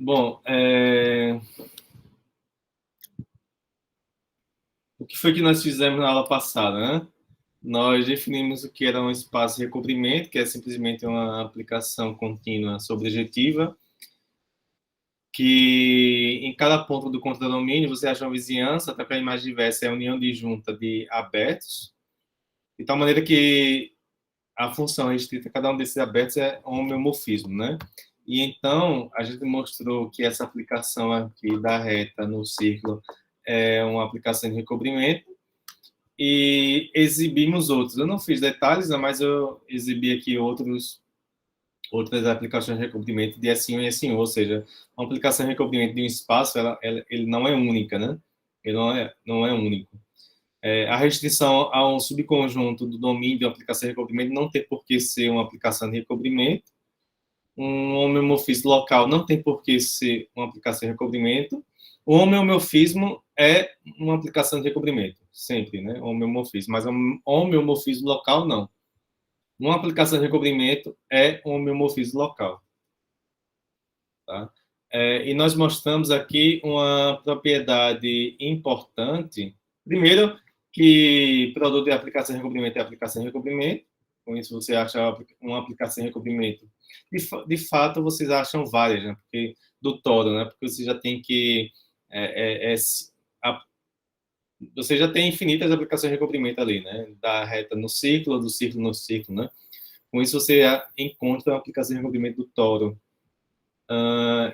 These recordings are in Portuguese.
Bom, o que foi que nós fizemos na aula passada, né? Nós definimos o que era um espaço de recobrimento, que é simplesmente uma aplicação contínua sobrejetiva, que em cada ponto do contradomínio você acha uma vizinhança, até para a imagem diversa é a união disjunta de abertos, de tal maneira que a função restrita a cada um desses abertos é homeomorfismo, né? E então, a gente mostrou que essa aplicação aqui da reta no círculo é uma aplicação de recobrimento e exibimos outros. Eu não fiz detalhes, mas eu exibi aqui outras aplicações de recobrimento de S1 e S1, ou seja, uma aplicação de recobrimento de um espaço, ele não é única, né? Ele não é único. A restrição a um subconjunto do domínio de uma aplicação de recobrimento não tem por que ser uma aplicação de recobrimento. Um homeomorfismo local não tem por que ser uma aplicação de recobrimento. O homeomorfismo é uma aplicação de recobrimento, sempre, né? Homeomorfismo, mas um homeomorfismo local não. Uma aplicação de recobrimento é um homeomorfismo local. Tá? E nós mostramos aqui uma propriedade importante. Primeiro, que produto de aplicação de recobrimento é aplicação de recobrimento. Com isso, você acha uma aplicação de recobrimento. De fato, vocês acham várias, né? Porque, do todo, né? Porque você já tem que... você já tem infinitas aplicações de recobrimento ali, né? Da reta no círculo, do círculo no círculo, né? Com isso, você encontra uma aplicação de recobrimento do toro.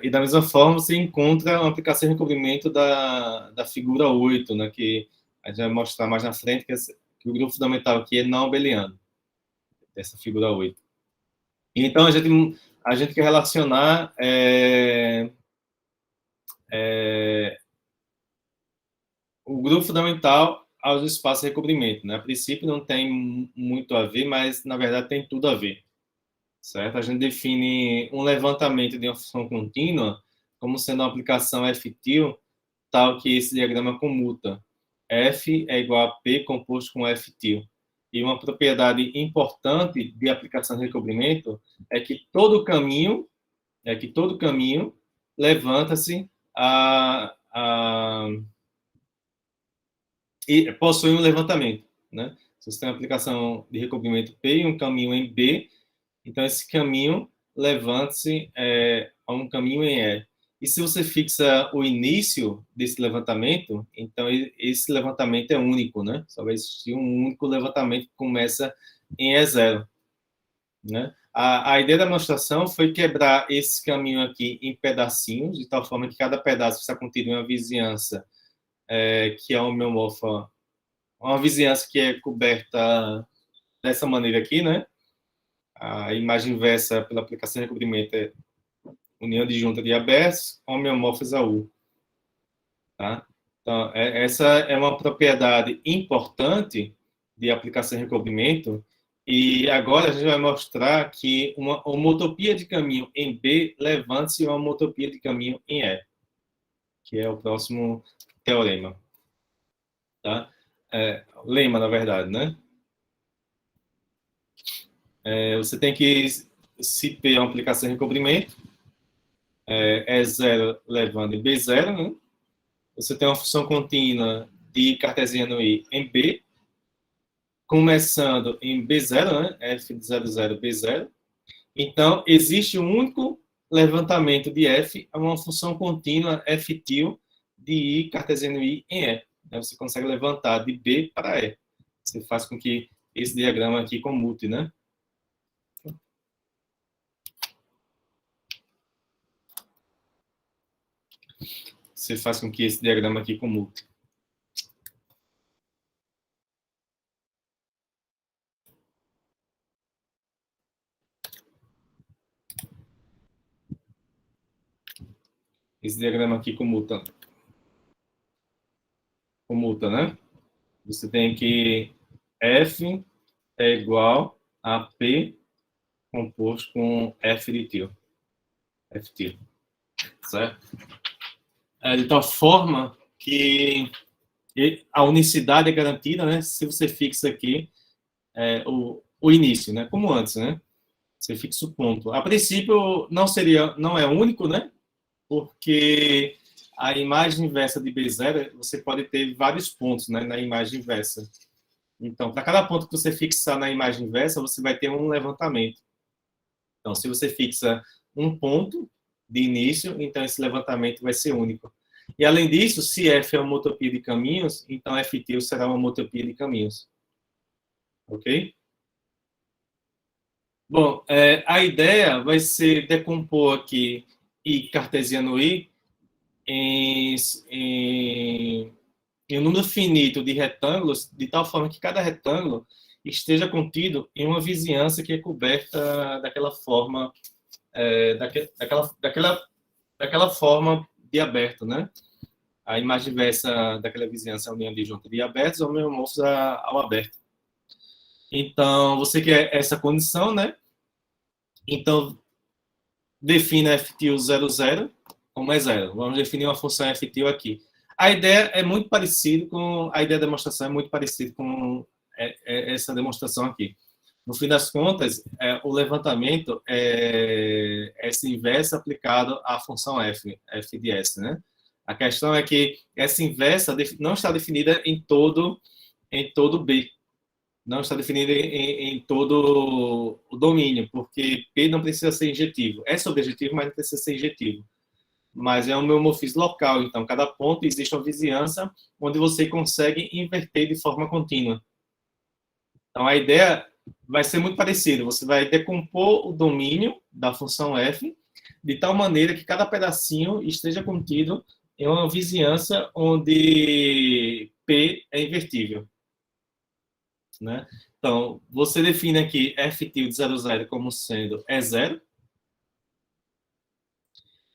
E da mesma forma, você encontra uma aplicação de recobrimento da figura 8, né, que a gente vai mostrar mais na frente, que o grupo fundamental aqui é não abeliano, dessa figura 8. Então, a gente quer relacionar o grupo fundamental aos espaços de recobrimento. Né? A princípio, não tem muito a ver, mas, na verdade, tem tudo a ver. Certo? A gente define um levantamento de uma função contínua como sendo uma aplicação F-til, tal que esse diagrama comuta. F é igual a P composto com F-til. E uma propriedade importante de aplicação de recobrimento é que todo caminho levanta-se e possui um levantamento, né? Se você tem uma aplicação de recobrimento P e um caminho em B, então esse caminho levanta-se a um caminho em E. E se você fixa o início desse levantamento, então esse levantamento é único, né? Só vai existir um único levantamento que começa em E0, né? A ideia da demonstração foi quebrar esse caminho aqui em pedacinhos, de tal forma que cada pedaço está contido em uma vizinhança que é homeomorfa, uma vizinhança que é coberta dessa maneira aqui, né? A imagem inversa pela aplicação de recobrimento é união disjunta de abertos, homeomorfos a U. Tá? Então, essa é uma propriedade importante de aplicação de recobrimento, e agora a gente vai mostrar que uma homotopia de caminho em B levanta-se a uma homotopia de caminho em E, que é o próximo teorema. Tá? Lema, na verdade, né? Você tem que, se P é uma aplicação de recobrimento, E0 levando em B0, né? Você tem uma função contínua de cartesiano I em B, começando em B0, né? F de 0, 0, B0. Então, existe um único levantamento de F a uma função contínua F-til de I cartesiano I em E. Você consegue levantar de B para E. Você faz com que esse diagrama aqui comute, né? Você faz com que esse diagrama aqui comute. Esse diagrama aqui comuta, né? Você tem que F é igual a P composto com F de til. F-til. Certo? De tal forma que a unicidade é garantida, né? Se você fixa aqui o início, né? Como antes, né? Você fixa o ponto. A princípio, não é único, né? porque a imagem inversa de B0, você pode ter vários pontos, né, na imagem inversa. Então, para cada ponto que você fixar na imagem inversa, você vai ter um levantamento. Então, se você fixa um ponto de início, então esse levantamento vai ser único. E, além disso, se F é uma homotopia de caminhos, então F tilde será uma homotopia de caminhos. Ok? Bom, a ideia vai ser decompor aqui I cartesiano I em, em, em um número finito de retângulos, de tal forma que cada retângulo esteja contido em uma vizinhança que é coberta daquela forma, daquela forma de aberto, né? A imagem inversa daquela vizinhança é a união disjunta de abertos ou homomorfos ao aberto. Então, você quer essa condição, né? Então, defina ftil00 como é zero. Vamos definir uma função ftil aqui. A ideia é muito parecida com... A ideia da demonstração é muito parecida com essa demonstração aqui. No fim das contas, o levantamento é essa inversa aplicado à função f de s, né? A questão é que essa inversa não está definida em todo B. Não está definida em todo o domínio, porque P não precisa ser injetivo. É subjetivo, mas não precisa ser injetivo. Mas é um homomorfismo local, então cada ponto existe uma vizinhança onde você consegue inverter de forma contínua. Então a ideia vai ser muito parecida. Você vai decompor o domínio da função f de tal maneira que cada pedacinho esteja contido em uma vizinhança onde P é invertível, né? Então, você define aqui f tilde 00 como sendo E0.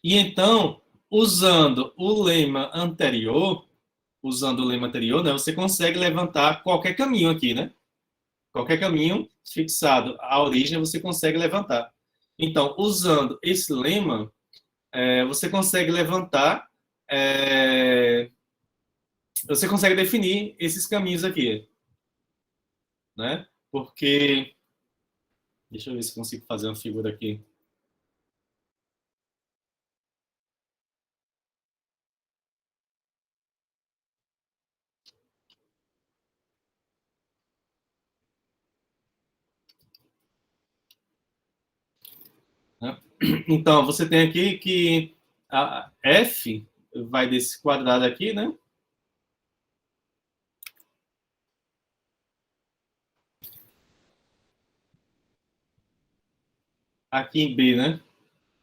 E então, usando o lema anterior, né, você consegue levantar qualquer caminho aqui, né? Qualquer caminho fixado à origem, você consegue levantar. Então, usando esse lema, você consegue levantar, você consegue definir esses caminhos aqui, né? Porque, deixa eu ver se consigo fazer uma figura aqui. Né? Então, você tem aqui que a F vai desse quadrado aqui, né? Aqui em B, né?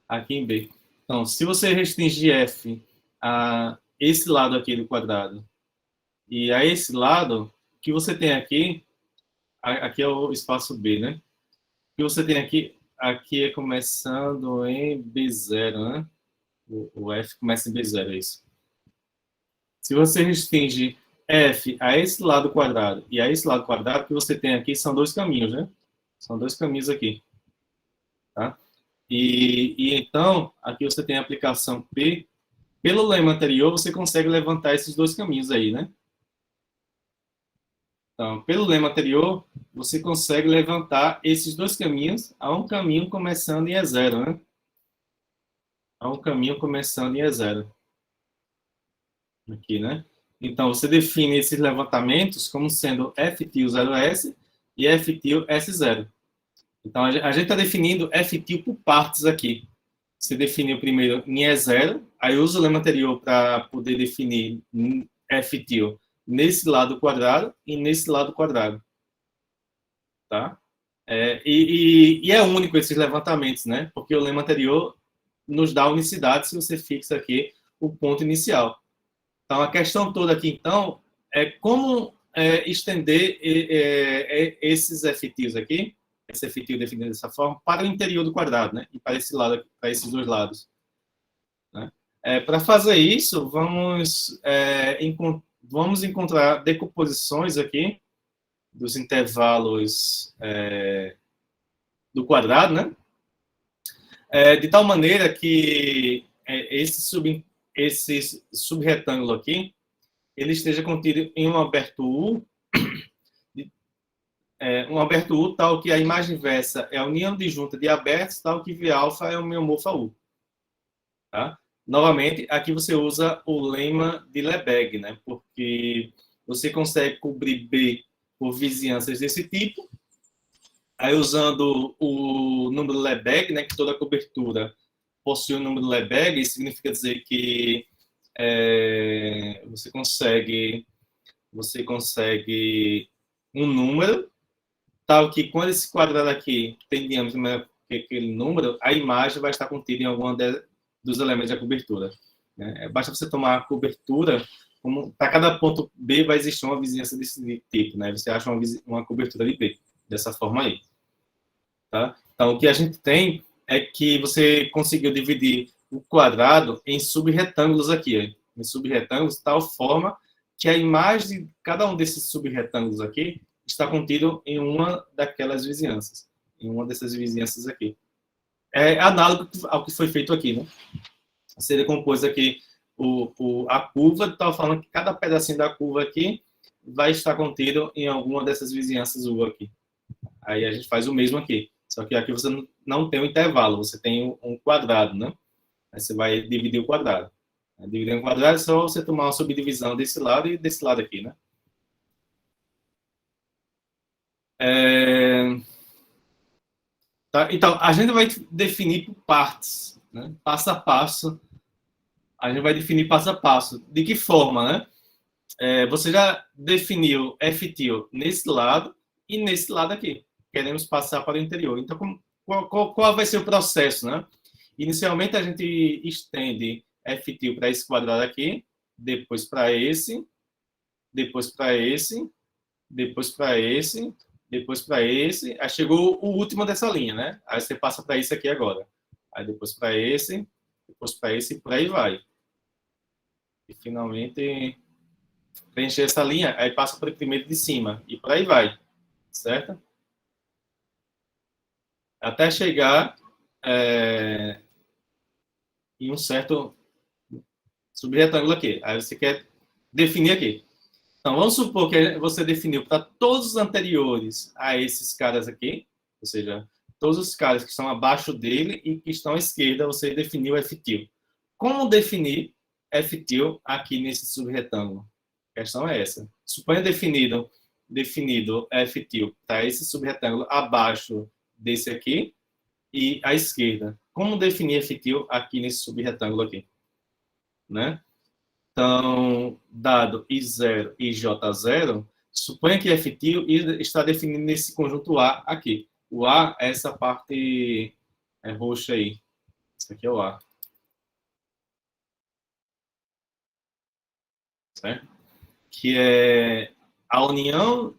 Aqui em B. Então, se você restringir F a esse lado aqui do quadrado e a esse lado, o que você tem aqui, aqui é o espaço B, né? O que você tem aqui é começando em B0, né? O F começa em B0, é isso. Se você restringe F a esse lado quadrado e a esse lado quadrado, o que você tem aqui são dois caminhos, né? São dois caminhos aqui, tá? E então, aqui você tem a aplicação P. Pelo lema anterior, você consegue levantar esses dois caminhos aí, né? Então, pelo lema anterior, você consegue levantar esses dois caminhos a um caminho começando em E0, né? A um caminho começando em E0. Aqui, né? Então, você define esses levantamentos como sendo F til 0S e F til S0. Então, a gente está definindo F til por partes aqui. Você define o primeiro em E0, aí usa o lema anterior para poder definir F til nesse lado quadrado e nesse lado quadrado. Tá? E é único esses levantamentos, né? Porque o lema anterior nos dá unicidade se você fixa aqui o ponto inicial. Então, a questão toda aqui, então, é como estender esses efetivos aqui, esse efetivo definido dessa forma, para o interior do quadrado, né? E para esse lado, para esses dois lados. Né? Para fazer isso, vamos encontrar decomposições aqui dos intervalos do quadrado, né? De tal maneira que esse subretângulo aqui ele esteja contido em um aberto U, tal que a imagem inversa é a união disjunta de abertos, tal que V alfa é o homeomorfo a U. Tá? novamente, aqui você usa o lema de Lebesgue, né? Porque você consegue cobrir B por vizinhanças desse tipo. Aí, usando o número Lebesgue, né, que toda cobertura possui o número Lebesgue, isso significa dizer que você consegue um número tal que quando esse quadrado aqui tem diâmetro maior que aquele número, a imagem vai estar contida em algum dos elementos da cobertura. Né? Basta você tomar a cobertura, para cada ponto B vai existir uma vizinhança desse tipo, né? Você acha uma cobertura de B, dessa forma aí. Tá? Então, o que a gente tem é que você conseguiu dividir o quadrado em subretângulos aqui, em subretângulos, de tal forma que a imagem de cada um desses subretângulos aqui está contido em uma daquelas vizinhanças, em uma dessas vizinhanças aqui. É análogo ao que foi feito aqui, né? Você decompôs aqui a curva, de tal forma que cada pedacinho da curva aqui vai estar contido em alguma dessas vizinhanças U aqui. Aí a gente faz o mesmo aqui. Só que aqui você não tem um intervalo, você tem um quadrado, né? Aí você vai dividir o quadrado. Dividir um quadrado é só você tomar uma subdivisão desse lado e desse lado aqui, né? Tá? Então, a gente vai definir por partes, né? Passo a passo. A gente vai definir passo a passo. De que forma, né? Você já definiu FTIL nesse lado e nesse lado aqui. Queremos passar para o interior. Então, qual vai ser o processo, né? Inicialmente, a gente estende FTIL para esse quadrado aqui, depois para esse, depois para esse, depois para esse, depois para esse. Aí chegou o último dessa linha, né? Aí você passa para esse aqui agora. Aí depois para esse, depois para esse e por aí vai. E finalmente preencher essa linha, aí passa para o primeiro de cima e por aí vai, certo? Até chegar em um certo subretângulo aqui. Aí você quer definir aqui. Então, vamos supor que você definiu para todos os anteriores a esses caras aqui, ou seja, todos os caras que estão abaixo dele e que estão à esquerda, você definiu FTIL. Como definir FTIL aqui nesse subretângulo? A questão é essa. Suponha definido FTIL para esse subretângulo abaixo desse aqui e à esquerda. Como definir FTIL aqui nesse subretângulo aqui? Né? Então, dado I0 e J0, suponha que FTIL está definido nesse conjunto A aqui. O A é essa parte roxa aí. Isso aqui é o A. Certo? Que é a união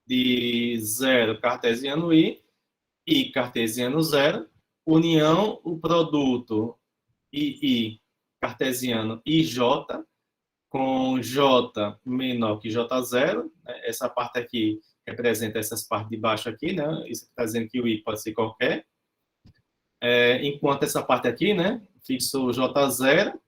de 0 cartesiano I cartesiano 0, união o produto I cartesiano IJ, com J menor que J0, né? Essa parte aqui representa essas partes de baixo aqui, né? Isso está dizendo que o I pode ser qualquer. Enquanto essa parte aqui, né? Fixo J0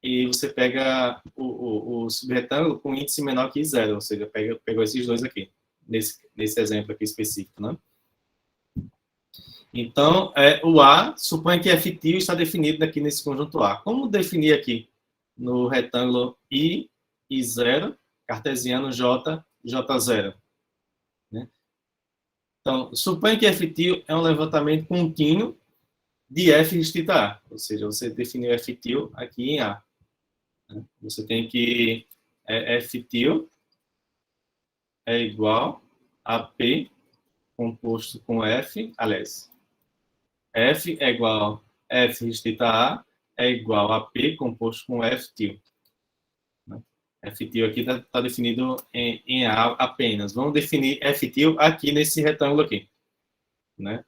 e você pega o subretângulo com índice menor que 0, ou seja, pegou esses dois aqui, nesse exemplo aqui específico, né? Então, o A, supõe que FTIL está definido aqui nesse conjunto A. Como definir aqui no retângulo I0, cartesiano J, J0? Né? Então, supõe que FTIL é um levantamento contínuo de F restrito a A, ou seja, você definiu FTIL aqui em A. Né? Você tem que FTIL é igual a P composto com F, aliás, F é igual a F restrito a A é igual a P composto com FTIL. FTIL aqui está definido em A apenas. Vamos definir FTIL aqui nesse retângulo aqui. Né?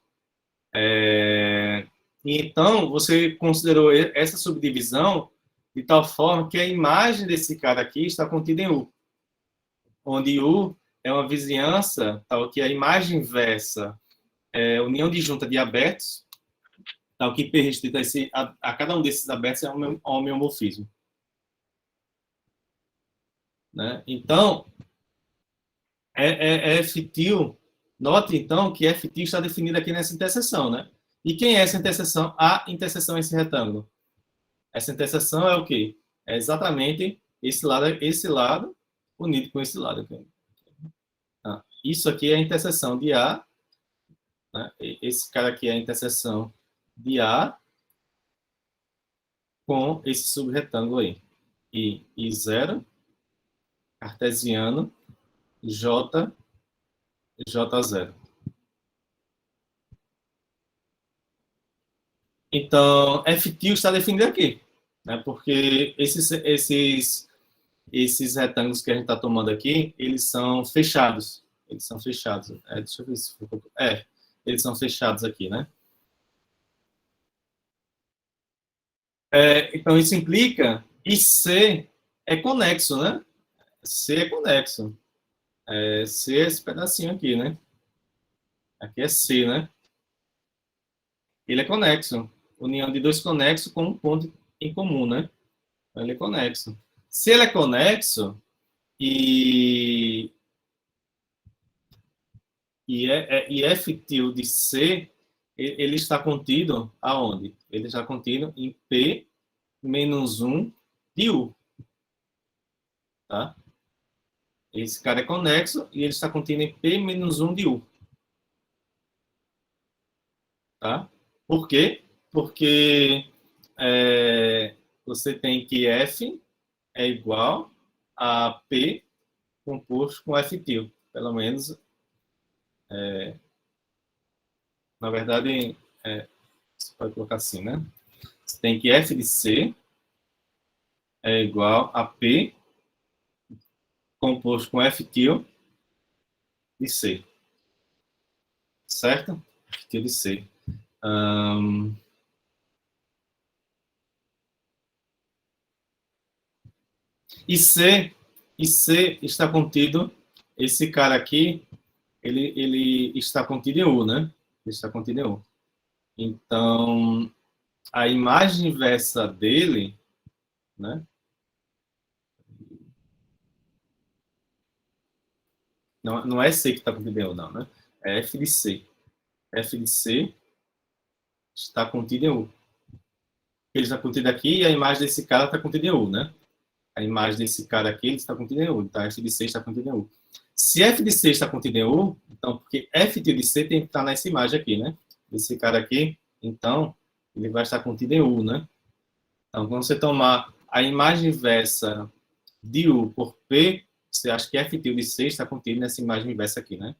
Então, você considerou essa subdivisão de tal forma que a imagem desse cara aqui está contida em U. Onde U é uma vizinhança, tal que a imagem inversa é união disjunta de abertos, tal que P restrita a cada um desses abertos é um homeomorfismo. Né? Então, FTIL, note então que FTIL está definido aqui nessa interseção, né? E quem é essa interseção? A interseção é esse retângulo. Essa interseção é o quê? É exatamente esse lado unido com esse lado aqui. Isso aqui é a interseção de A, né? Esse cara aqui é a interseção de A com esse subretângulo aí. I 0, cartesiano, J, J0. Então, F tio está definido aqui, né? Porque esses retângulos que a gente está tomando aqui, eles são fechados. Eles são fechados. Deixa eu ver se ficou. Eles são fechados aqui, né? Então, isso implica que C é conexo, né? C é conexo. C é esse pedacinho aqui, né? Aqui é C, né? Ele é conexo. União de dois conexos com um ponto em comum, né? Então, ele é conexo. Se ele é conexo e, e F til de C, ele está contido aonde? Ele está contido em P menos 1 de U. Tá? Esse cara é conexo e ele está contido em P menos 1 de U. Tá? Por quê? Porque você tem que F é igual a P composto com F til. Pelo menos, na verdade, você pode colocar assim, né? Você tem que F de C é igual a P composto com F til de C. Certo? F til de C. E C está contido, esse cara aqui, ele está contido em U, né? Ele está contido em U. Então, a imagem inversa dele, né? Não é C que está contido em U, não, né? É F de C. F de C está contido em U. Ele está contido aqui e a imagem desse cara está contida em U, né? A imagem desse cara aqui ele está contida em U. Então, F de C está contida em U. Se F de C está contido em U, então, porque F de C tem que estar nessa imagem aqui, né? Esse cara aqui, então, ele vai estar contido em U, né? Então, quando você tomar a imagem inversa de U por P, você acha que F de C está contido nessa imagem inversa aqui, né?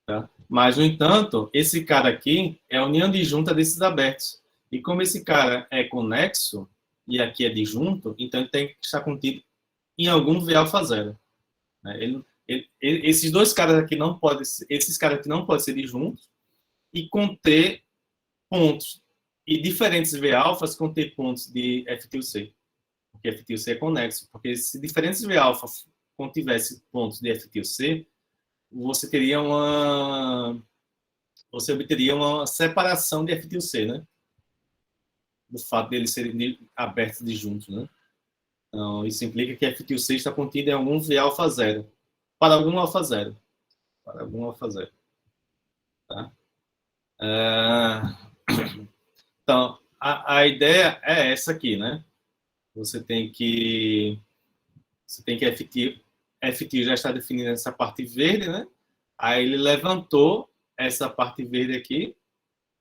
Tá? Mas, no entanto, esse cara aqui é a união disjunta desses abertos. E como esse cara é conexo, e aqui é disjunto, então ele tem que estar contido em algum V alfa zero. Né? Esses dois caras aqui não podem, esses caras aqui não podem ser disjuntos e conter pontos. E diferentes V alfas conter pontos de F til C. Porque F til C é conexo. Porque se diferentes V alfas contivessem pontos de F til C, você teria você obteria uma separação de F til C, né? Do fato deles serem abertos de juntos, né? Então, isso implica que F til C está contido em algum V alfa zero. Para algum alfa zero. Para algum alfa zero. Tá? Então, a ideia é essa aqui, né? Você tem que F til já está definindo essa parte verde, né? Aí ele levantou essa parte verde aqui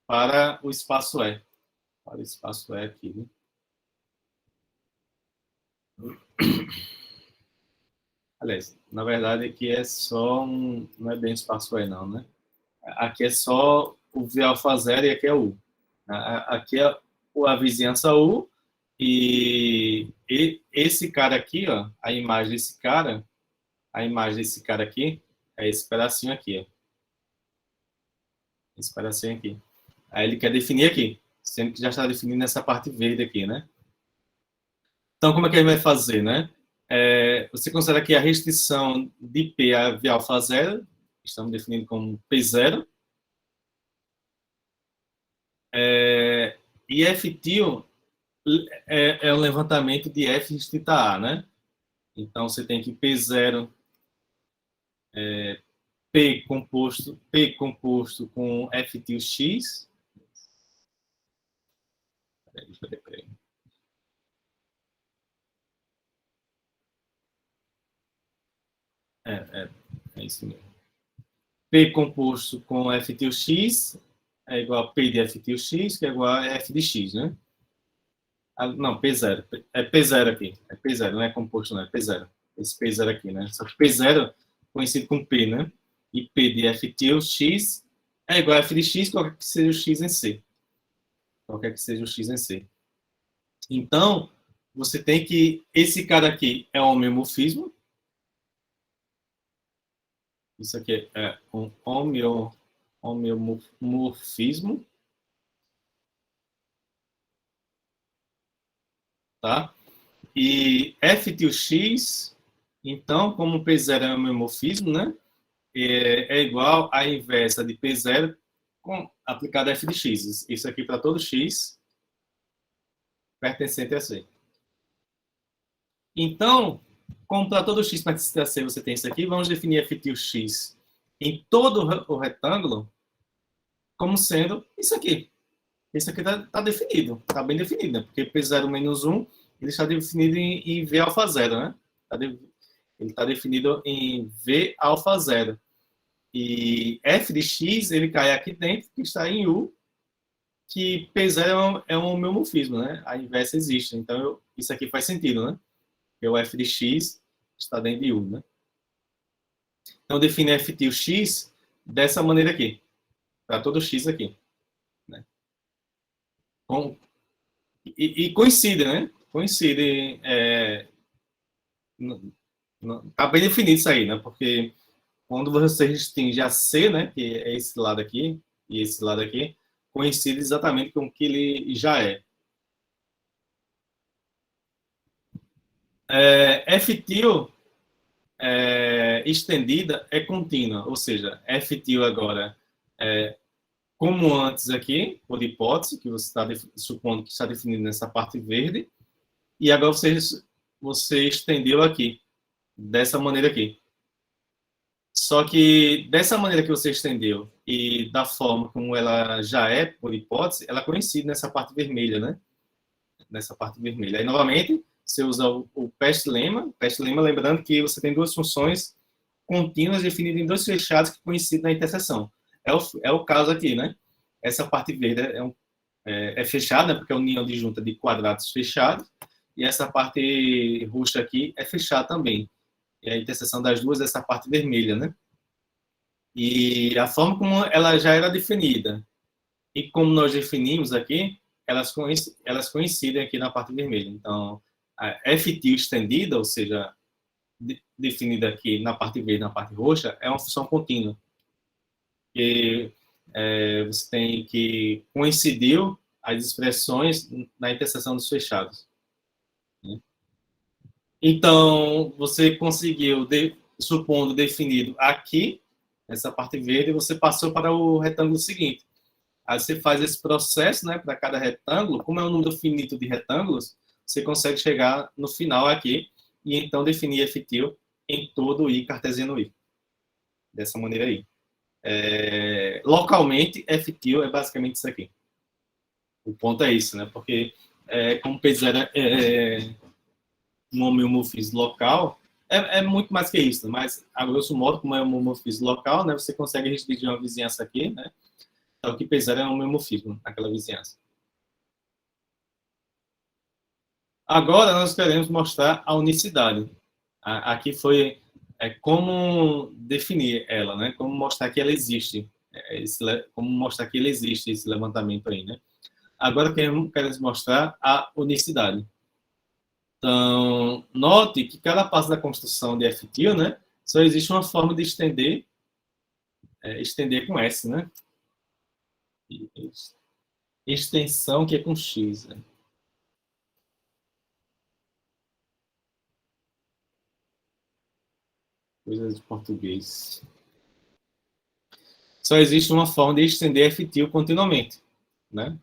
para o espaço E. Para o espaço E aqui, né? Aliás, na verdade aqui é só não é bem espaço E não, né? Aqui é só o V alfa zero e aqui é U. Aqui é a vizinhança U e esse cara aqui, ó, a imagem desse cara aqui é esse pedacinho aqui, ó. Esse pedacinho aqui. Aí ele quer definir aqui, sendo que já está definindo essa parte verde aqui, né? Então, como é que ele vai fazer, né? Você considera que a restrição de P a V alfa zero, estamos definindo como P0, e F til é o levantamento de F restrita A, né? Então, você tem que P0, P composto com F til X. Peraí. É isso mesmo. P composto com F til x é igual a P de F til x, que é igual a F de x, né? Não, P0. É P0 aqui. É P0, não é composto, não. É P0. Esse P0 aqui, né? Só que P0 conhecido como P, né? E P de F til x é igual a F de x, qualquer que seja o x em C. Qualquer que seja o x em C. Então, você tem que... Esse cara aqui é um homeomorfismo. Isso aqui é um homeomorfismo. Tá? E F til x, então, como P0 é um homeomorfismo, né? É igual à inversa de P0 aplicado a F de x. Isso aqui para todo x pertencente a C. Então, como para todo x pertencente a C você tem isso aqui, vamos definir F til x em todo o retângulo como sendo isso aqui. Isso aqui está definido, está bem definido, né? Porque P0 menos 1 ele está definido em V alfa 0, né? Ele está definido em V alfa 0. E F de x, ele cai aqui dentro, que está em U, que P0 é um homeomorfismo, né? A inversa existe. Então, isso aqui faz sentido, né? Porque o F de x está dentro de U, né? Então, define F til x dessa maneira aqui, para todo x aqui. Né? E coincide, né? Coincide. Tá bem definido isso aí, né? Porque quando você restringe a C, né? Que é esse lado aqui e esse lado aqui, coincide exatamente com o que ele já é. F til estendida é contínua, ou seja, F til agora como antes aqui, por hipótese, que você está supondo que está definido nessa parte verde, e agora você estendeu aqui, dessa maneira aqui. Só que dessa maneira que você estendeu e da forma como ela já é, por hipótese, ela coincide nessa parte vermelha, né? Nessa parte vermelha. Aí, novamente, você usa o PEST-lema, lembrando que você tem duas funções contínuas definidas em dois fechados que coincidem na interseção. É o caso aqui, né? Essa parte verde é fechada, porque é a união disjunta de quadrados fechados, e essa parte roxa aqui é fechada também. E a interseção das duas é essa parte vermelha, né? E a forma como ela já era definida e como nós definimos aqui, elas coincidem aqui na parte vermelha. Então, a F til estendida, ou seja, definida aqui na parte verde e na parte roxa, é uma função contínua. Que você tem que coincidir as expressões na interseção dos fechados. Né? Então, você conseguiu, supondo definido aqui, essa parte verde, você passou para o retângulo seguinte. Aí você faz esse processo, né, para cada retângulo, como é um número finito de retângulos, você consegue chegar no final aqui e então definir F til em todo o I cartesiano I. Dessa maneira aí. Localmente, F til é basicamente isso aqui. O ponto é isso, né? Porque como P0 é um homeomorfismo local, é muito mais que isso, mas a grosso modo, como é um homeomorfismo local, né, você consegue restringir uma vizinhança aqui, né? Então, o que P0 é um homeomorfismo naquela vizinhança. Agora, nós queremos mostrar a unicidade. Aqui foi como definir ela, né? Como mostrar que ela existe. Como mostrar que ele existe, esse levantamento aí, né? Agora, queremos mostrar a unicidade. Então, note que cada passo da construção de F til, né? Só existe uma forma de estender com S, né? Extensão que é com X, né? Coisas de português. Só existe uma forma de estender F til continuamente, né?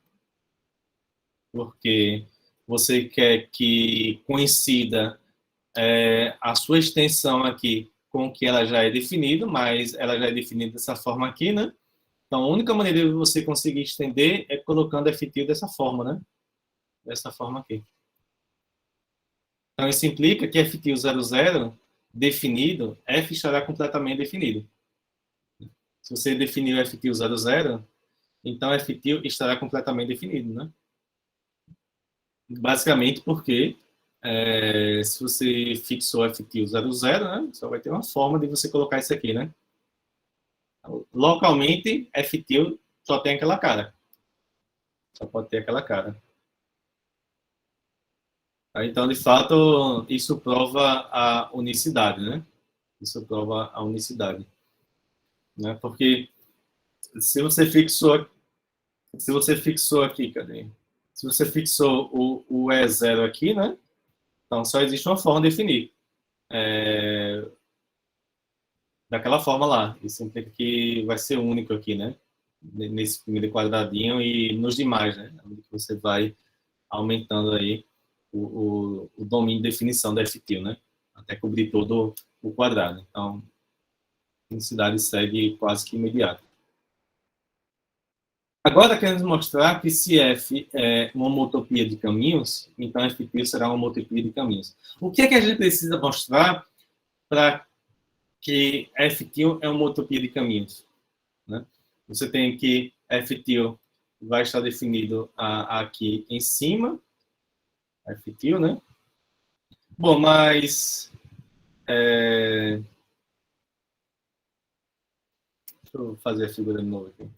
Porque você quer que coincida a sua extensão aqui com o que ela já é definido, mas ela já é definida dessa forma aqui, né? Então, a única maneira de você conseguir estender é colocando F til dessa forma, né? Dessa forma aqui. Então, isso implica que F til 00 definido, F estará completamente definido. Se você definiu F til 00, então F til estará completamente definido, né? Basicamente porque se você fixou F til 00, né, só vai ter uma forma de você colocar isso aqui, né? Localmente, F til só tem aquela cara. Só pode ter aquela cara. Então, de fato, isso prova a unicidade, né? Isso prova a unicidade, né? Porque se você fixou aqui, cadê? Se você fixou o E0 aqui, né? Então só existe uma forma de definir. Daquela forma lá. Isso implica que vai ser único aqui, né? Nesse primeiro quadradinho e nos demais, né? À medida que você vai aumentando aí o domínio de definição da FTIL, né? Até cobrir todo o quadrado. Então, a unicidade segue quase que imediata. Agora queremos mostrar que se F é uma homotopia de caminhos, então FTIL será uma homotopia de caminhos. O que é que a gente precisa mostrar para que FTIL é uma homotopia de caminhos? Né? Você tem que FTIL vai estar definido aqui em cima, FTIL, né? Bom, mas deixa eu fazer a figura de novo aqui.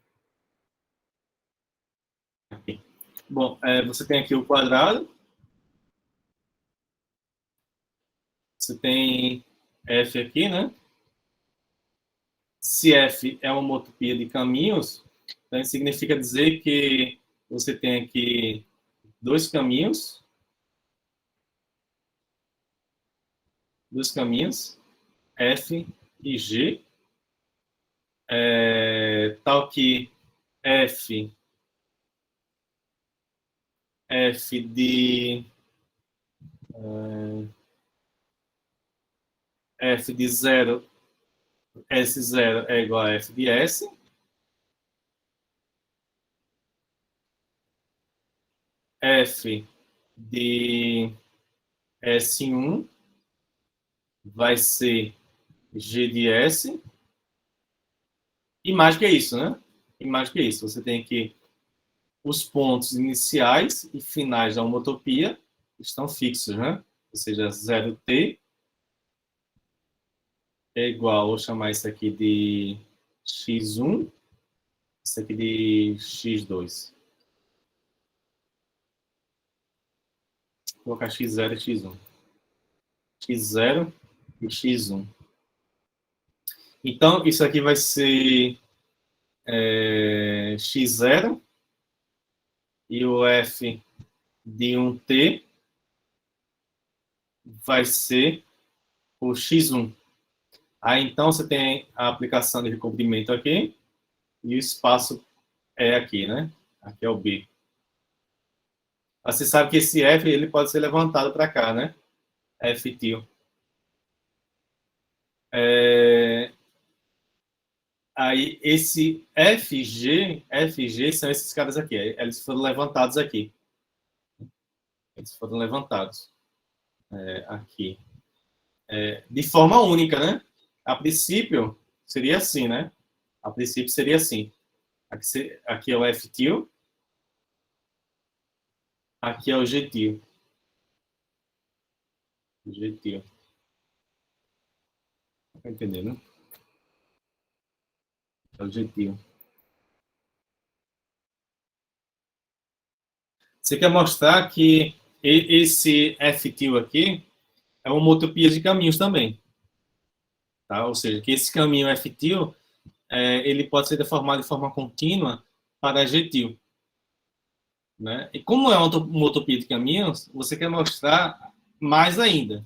Bom, você tem aqui o quadrado, você tem F aqui, né? Se F é uma homotopia de caminhos, então isso significa dizer que você tem aqui dois caminhos, F e G, tal que F de F de 0, S0 é igual a F de S. F de S1 vai ser G de S. E mais que isso, né? E mais que isso, você tem que os pontos iniciais e finais da homotopia estão fixos, né? Ou seja, 0t é igual, vou chamar isso aqui de x1, isso aqui de x2. Vou colocar x0 e x1. x0 e x1. Então, isso aqui vai ser x0 e o f de 1t vai ser o x1. Aí, então, você tem a aplicação de recobrimento aqui e o espaço é aqui, né? Aqui é o B. Você sabe que esse F ele pode ser levantado para cá, né? F til. Aí, esse FG são esses caras aqui. Eles foram levantados aqui. Eles foram levantados aqui. De forma única, né? A princípio, seria assim, né? A princípio, seria assim. Aqui é o F til. Aqui é o G til. G til. Tá entendendo? É o G til. Você quer mostrar que esse F til aqui é uma homotopia de caminhos também. Tá? Ou seja, que esse caminho F til ele pode ser deformado de forma contínua para G til. Né? E como é uma utopia de caminhos, você quer mostrar mais ainda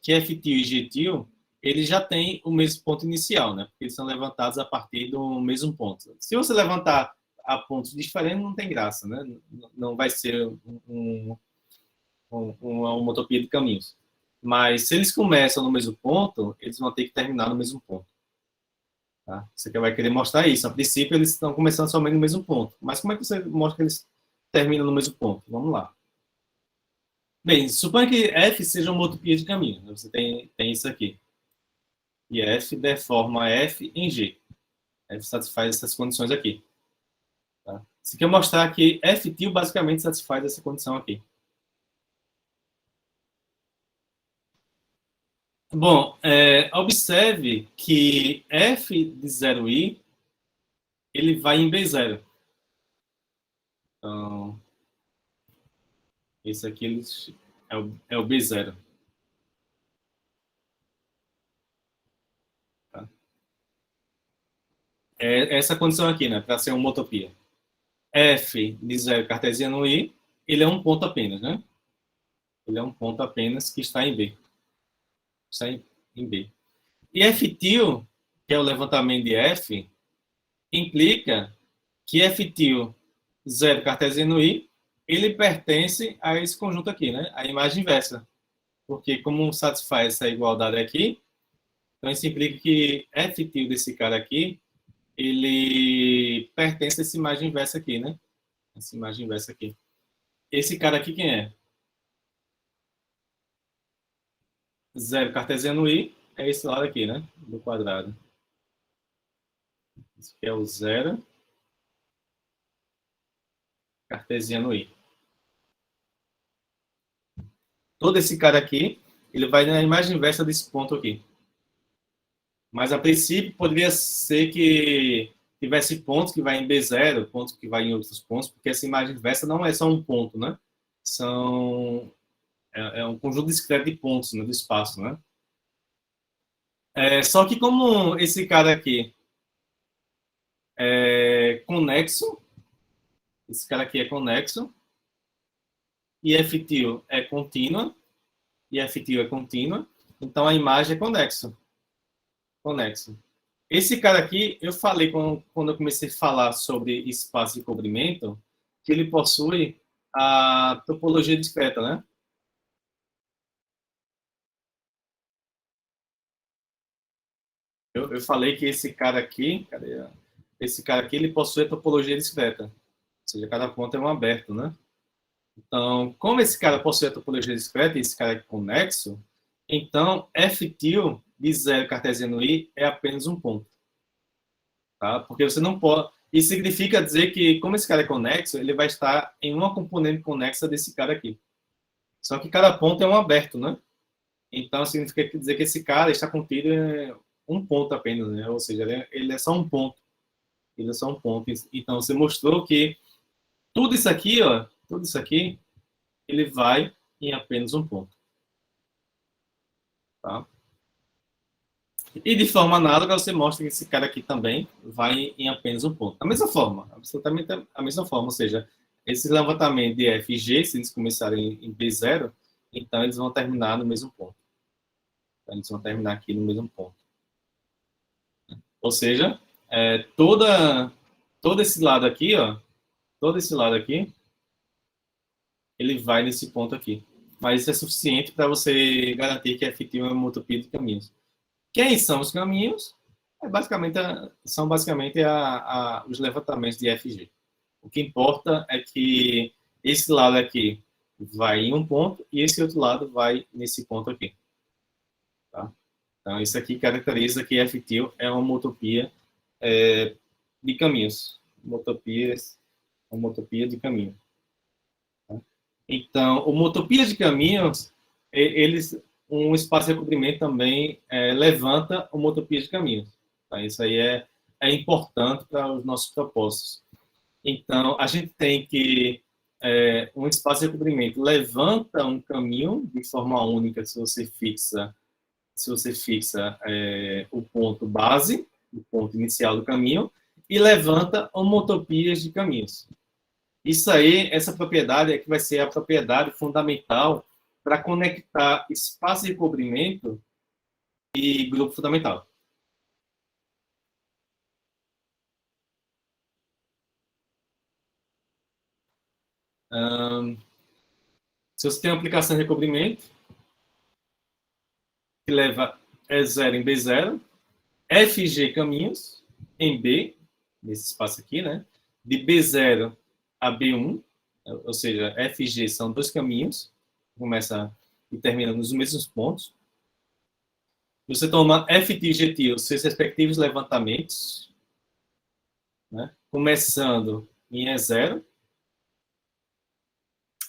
que F til e G til eles já têm o mesmo ponto inicial, né? Porque eles são levantados a partir do mesmo ponto. Se você levantar a pontos diferentes, não tem graça, né? Não vai ser uma utopia de caminhos. Mas se eles começam no mesmo ponto, eles vão ter que terminar no mesmo ponto. Tá? Você vai querer mostrar isso. A princípio, eles estão começando somente no mesmo ponto. Mas como é que você mostra que eles terminam no mesmo ponto? Vamos lá. Bem, suponha que F seja uma utopia de caminho. Você tem isso aqui. e F deforma F em G. F satisfaz essas condições aqui. Tá? Isso aqui eu mostrar que F til basicamente satisfaz essa condição aqui. Bom, observe que F de 0i ele vai em B0. Então, esse aqui é o B0. Tá? É essa condição aqui, né? Para ser uma homotopia. F de 0 cartesiano i, ele é um ponto apenas, né? Ele é um ponto apenas que está em B. Está em B. E F til, que é o levantamento de F, implica que F til 0 cartesiano i, ele pertence a esse conjunto aqui, né? A imagem inversa. Porque como satisfaz essa igualdade aqui, então isso implica que F til desse cara aqui, ele pertence a essa imagem inversa aqui, né? Essa imagem inversa aqui. Esse cara aqui quem é? 0 cartesiano i é esse lado aqui, né? Do quadrado. Esse aqui é o 0 cartesiano i. Todo esse cara aqui, ele vai na imagem inversa desse ponto aqui. Mas, a princípio, poderia ser que tivesse pontos que vai em B0, pontos que vai em outros pontos, porque essa imagem inversa não é só um ponto, né? É um conjunto discreto de pontos, né, do espaço, né? Só que como esse cara aqui é conexo, esse cara aqui é conexo, e F til é contínua, e F til é contínua, então a imagem é conexo. Conexo. Esse cara aqui, eu falei quando eu comecei a falar sobre espaço de cobrimento, que ele possui a topologia discreta, né? Eu falei que esse cara aqui, cadê? Esse cara aqui, ele possui a topologia discreta. Ou seja, cada ponto é um aberto, né? Então, como esse cara possui a topologia discreta e esse cara é conexo, então F til de 0 cartesiano i é apenas um ponto. Tá? Porque você não pode. Isso significa dizer que, como esse cara é conexo, ele vai estar em uma componente conexa desse cara aqui. Só que cada ponto é um aberto, né? Então, significa dizer que esse cara está contido em um ponto apenas, né? Ou seja, ele é só um ponto. Ele é só um ponto. Então, você mostrou que tudo isso aqui, ó, tudo isso aqui, ele vai em apenas um ponto. Tá? E de forma análoga, você mostra que esse cara aqui também vai em apenas um ponto. Da mesma forma, absolutamente a mesma forma. Ou seja, esse levantamento de F e G, se eles começarem em B0, então eles vão terminar no mesmo ponto. Então, eles vão terminar aqui no mesmo ponto. Ou seja, todo esse lado aqui, ó, todo esse lado aqui, ele vai nesse ponto aqui. Mas isso é suficiente para você garantir que F tem uma utopia de caminhos. Quem são os caminhos? São basicamente os levantamentos de FG. O que importa é que esse lado aqui vai em um ponto e esse outro lado vai nesse ponto aqui. Tá? Então, isso aqui caracteriza que F til é uma homotopia de caminhos. Uma utopia de caminho. Tá? Então, homotopia de caminhos, um espaço de recobrimento também levanta homotopia de caminhos. Tá? Isso aí é importante para os nossos propósitos. Então, a gente tem que um espaço de recobrimento levanta um caminho de forma única se você fixa o ponto base, o ponto inicial do caminho, e levanta homotopias de caminhos. Isso aí, essa propriedade é que vai ser a propriedade fundamental para conectar espaço de recobrimento e grupo fundamental. Se você tem uma aplicação de recobrimento que leva E0 em B0, FG caminhos em B, nesse espaço aqui, né? De B0 a B1, ou seja, FG são dois caminhos, começa e termina nos mesmos pontos. Você toma FT e GT, os seus respectivos levantamentos, né? Começando em E0.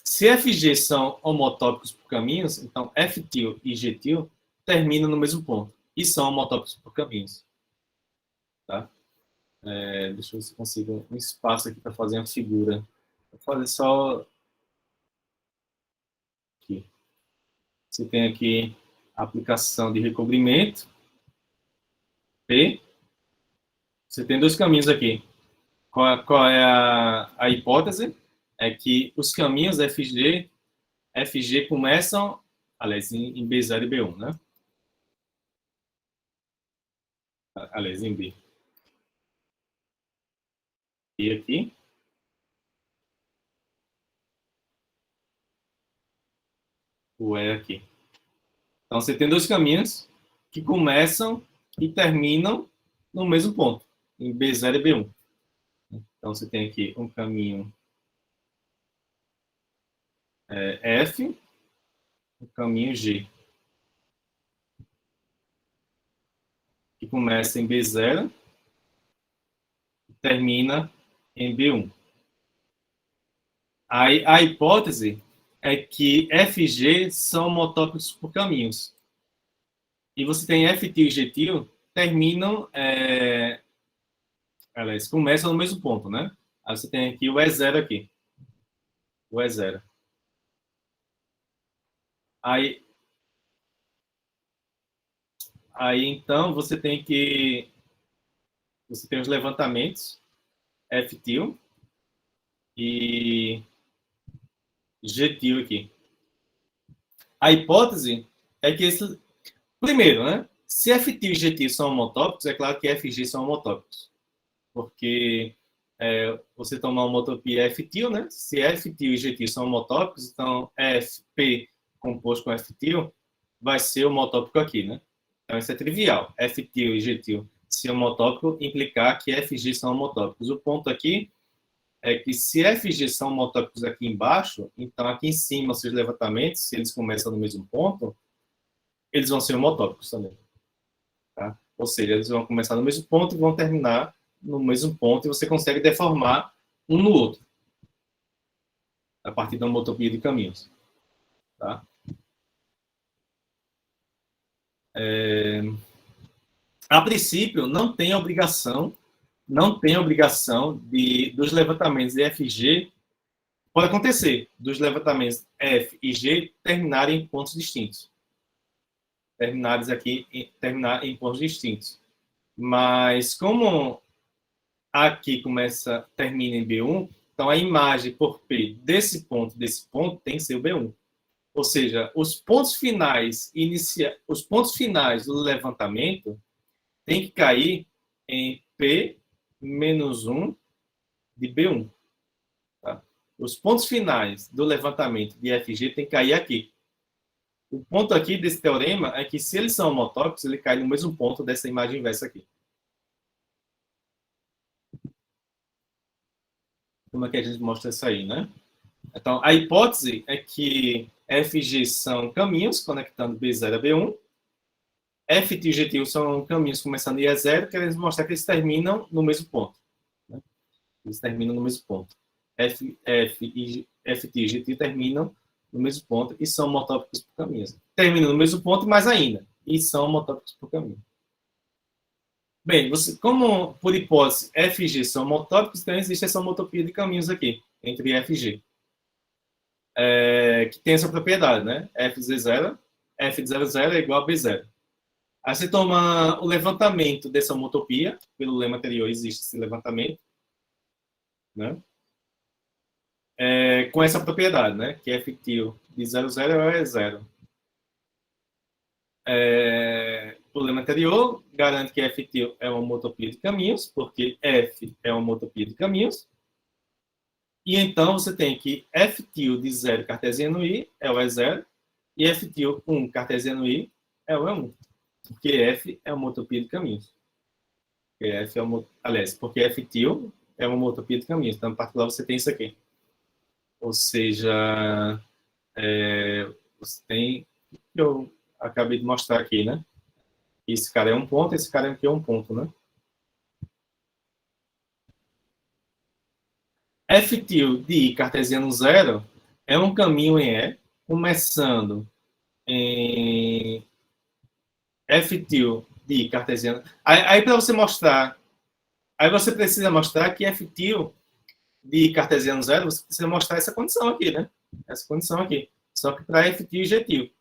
Se FG são homotópicos por caminhos, então FT e GT terminam no mesmo ponto e são homotópicos por caminhos. Tá? Deixa eu ver se eu consigo um espaço aqui para fazer uma figura. Vou fazer só aqui. Você tem aqui a aplicação de recobrimento, P. Você tem dois caminhos aqui. Qual é a hipótese? É que os caminhos FG começam, aliás, em B0 e B1, né? Aliás, em B. E aqui. O E aqui. Então, você tem dois caminhos que começam e terminam no mesmo ponto, em B0 e B1. Então, você tem aqui um caminho F, um caminho G, que começa em B0 e termina em B1. Aí, a hipótese é que FG são homotópicos por caminhos. E você tem FT e GT terminam, aliás, começam no mesmo ponto, né? Aí você tem aqui o E0 aqui. O E0. Aí, então, você tem os levantamentos FT e GT aqui. A hipótese é que primeiro, né? Se FT e GT são homotópicos, é claro que FG são homotópicos. Porque você toma uma homotopia FT, né? Se FT e GT são homotópicos, então FP composto com FT vai ser homotópico aqui, né? Então isso é trivial. FT e GT ser homotópico implicar que FG são homotópicos. O ponto aqui é que se FG são homotópicos aqui embaixo, então aqui em cima os seus levantamentos, se eles começam no mesmo ponto, eles vão ser homotópicos também. Tá? Ou seja, eles vão começar no mesmo ponto e vão terminar no mesmo ponto e você consegue deformar um no outro a partir da homotopia de caminhos. Tá? A princípio, não tem obrigação dos levantamentos de FG. Pode acontecer dos levantamentos F e G terminarem em pontos distintos. Terminar em pontos distintos. Mas como aqui termina em B1, então a imagem por P desse ponto tem que ser o B1. Ou seja, os pontos finais do levantamento tem que cair em P menos 1 de B1. Tá? Os pontos finais do levantamento de FG tem que cair aqui. O ponto aqui desse teorema é que se eles são homotópicos, ele cai no mesmo ponto dessa imagem inversa aqui. Como é que a gente mostra isso aí, né? Então, a hipótese é que FG são caminhos conectando B0 a B1. FT e GT são caminhos começando em E0, querendo mostrar que eles terminam no mesmo ponto. Né? Eles terminam no mesmo ponto. FT e GT terminam no mesmo ponto e são homotópicos por caminhos. Terminam no mesmo ponto, mais ainda, e são homotópicos por caminho. Bem, como por hipótese FG são homotópicos, então existe essa homotopia de caminhos aqui, entre FG. Que tem essa propriedade, né? F de 0 é igual a B0. Aí você toma o levantamento dessa homotopia, pelo lema anterior existe esse levantamento, né? Com essa propriedade, né? Que F de 0 é 0. O lema anterior garante que F é uma homotopia de caminhos, porque F é uma homotopia de caminhos. E então você tem que F de 0 cartesiano I é o E0 e F 1 cartesiano I é o E1. Porque F é uma homotopia de caminhos. Porque F é uma, aliás, porque F é uma homotopia de caminhos. Então, em particular, você tem isso aqui. Ou seja, você tem que eu acabei de mostrar aqui, né? Esse cara é um ponto, esse cara aqui é um ponto, né? F til de I cartesiano zero é um caminho em E, começando em F til de I cartesiano. Aí para você mostrar, aí você precisa mostrar que F til de I cartesiano zero, você precisa mostrar essa condição aqui, né? Essa condição aqui. Só que para F til e G til.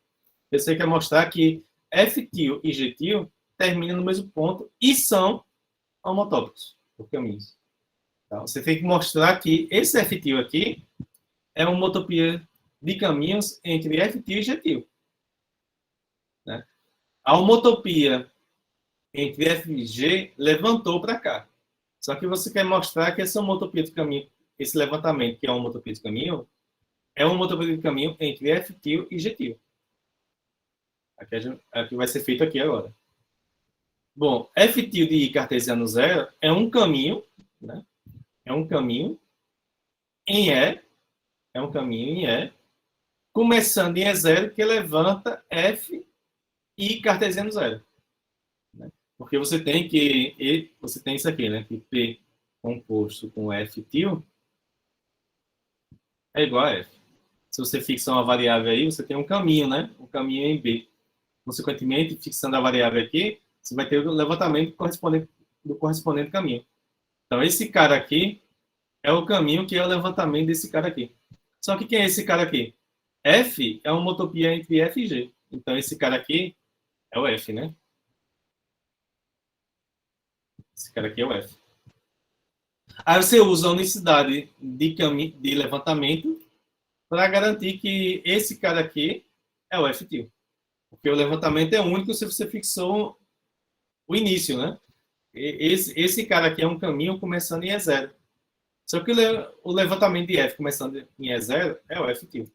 Você quer mostrar que F til e G til terminam no mesmo ponto e são homotópicos por caminhos. Então, você tem que mostrar que esse F til aqui é uma homotopia de caminhos entre F til e G til. Né? A homotopia entre F e G levantou para cá. Só que você quer mostrar que essa homotopia de caminho, esse levantamento que é uma homotopia de caminho, é uma homotopia de caminho entre F til e G til. Aqui vai ser feito aqui agora. Bom, F til de I cartesiano zero é um caminho, né? É um caminho em E, é um caminho em E, começando em E0, que levanta F e cartesiano zero. Né? Porque você tem isso aqui, né? Que P composto com F til é igual a F. Se você fixar uma variável aí, você tem um caminho, né? Um caminho em B. Consequentemente, fixando a variável aqui, você vai ter o levantamento do correspondente caminho. Então, esse cara aqui é o caminho que é o levantamento desse cara aqui. Só que quem é esse cara aqui? F é uma homotopia entre F e G. Então, esse cara aqui é o F, né? Esse cara aqui é o F. Aí você usa a unicidade de levantamento para garantir que esse cara aqui é o F til. Porque o levantamento é único se você fixou o início, né? Esse cara aqui é um caminho começando em E0. Só que o levantamento de F começando em E0 é o F til.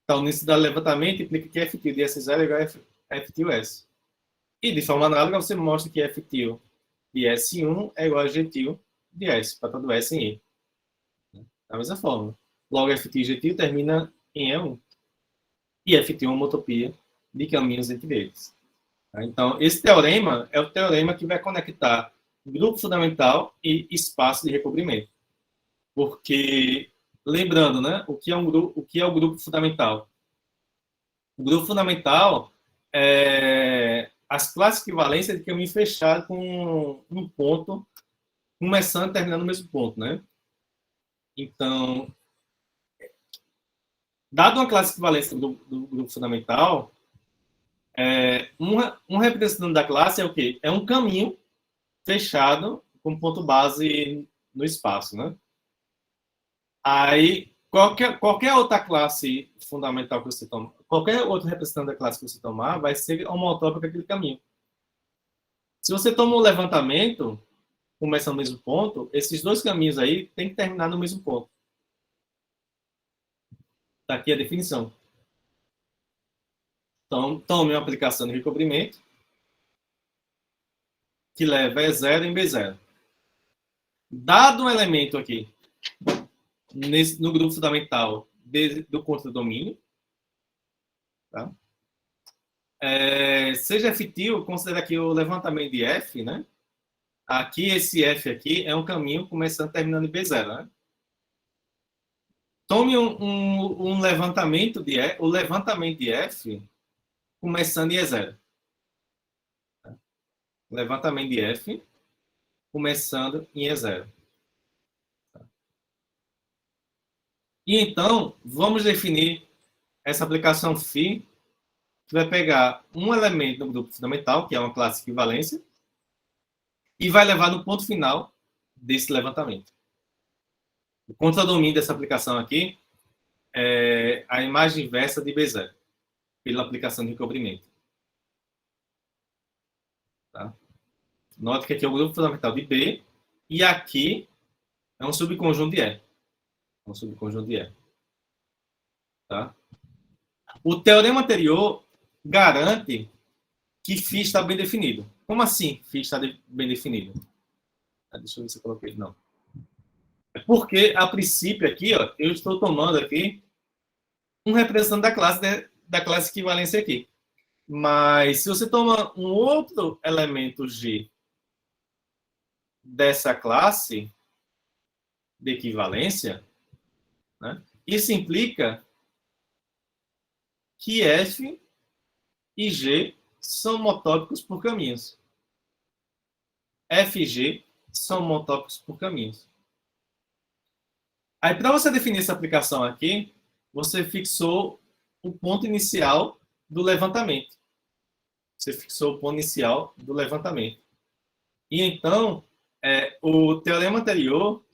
Então, unicidade de levantamento implica que F til de S0 é igual a F til S. E, de forma análoga, você mostra que F til de S1 é igual a G til de S, para todo S em E. Da mesma forma. Logo, F til e G til termina em E1. E F til é uma homotopia de caminhos entre eles. Então, esse teorema é o teorema que vai conectar grupo fundamental e espaço de recobrimento. Porque, lembrando, né, o que é o grupo fundamental? O grupo fundamental é as classes de equivalência de caminho fechado com um ponto, começando e terminando no mesmo ponto, né? Então, dado uma classe de equivalência do grupo fundamental, um representante da classe é o quê? É um caminho fechado com ponto base no espaço, né? Aí, qualquer outra classe fundamental que você tomar, qualquer outro representante da classe que você tomar, vai ser homotópico aquele caminho. Se você toma um levantamento, começa no mesmo ponto, esses dois caminhos aí tem que terminar no mesmo ponto. Está aqui a definição. Então, tome uma aplicação de recobrimento que leva E0 em B0. Dado um elemento aqui, no grupo fundamental do contradomínio, tá? Seja F til, considera aqui o levantamento de F, né? Aqui, esse F aqui é um caminho começando e terminando em B0, né? Tome um levantamento de F, o levantamento de F começando em E0. Tá? Levantamento de F começando em E0. Tá? E então, vamos definir essa aplicação φ, que vai pegar um elemento do grupo fundamental, que é uma classe de equivalência, e vai levar no ponto final desse levantamento. O contradomínio dessa aplicação aqui é a imagem inversa de B0, pela aplicação de recobrimento. Tá? Note que aqui é o grupo fundamental de B, e aqui é um subconjunto de E. É um subconjunto de E. Tá? O teorema anterior garante que φ está bem definido. Como assim φ está bem definido? Deixa eu ver se eu coloquei. Não. Porque, a princípio, aqui, ó, eu estou tomando aqui um representante da classe da classe equivalência aqui. Mas se você toma um outro elemento G dessa classe de equivalência, né, isso implica que F e G são motópicos por caminhos. F e G são motópicos por caminhos. Aí, para você definir essa aplicação aqui, você fixou o ponto inicial do levantamento. Você fixou o ponto inicial do levantamento. E então, o teorema anterior,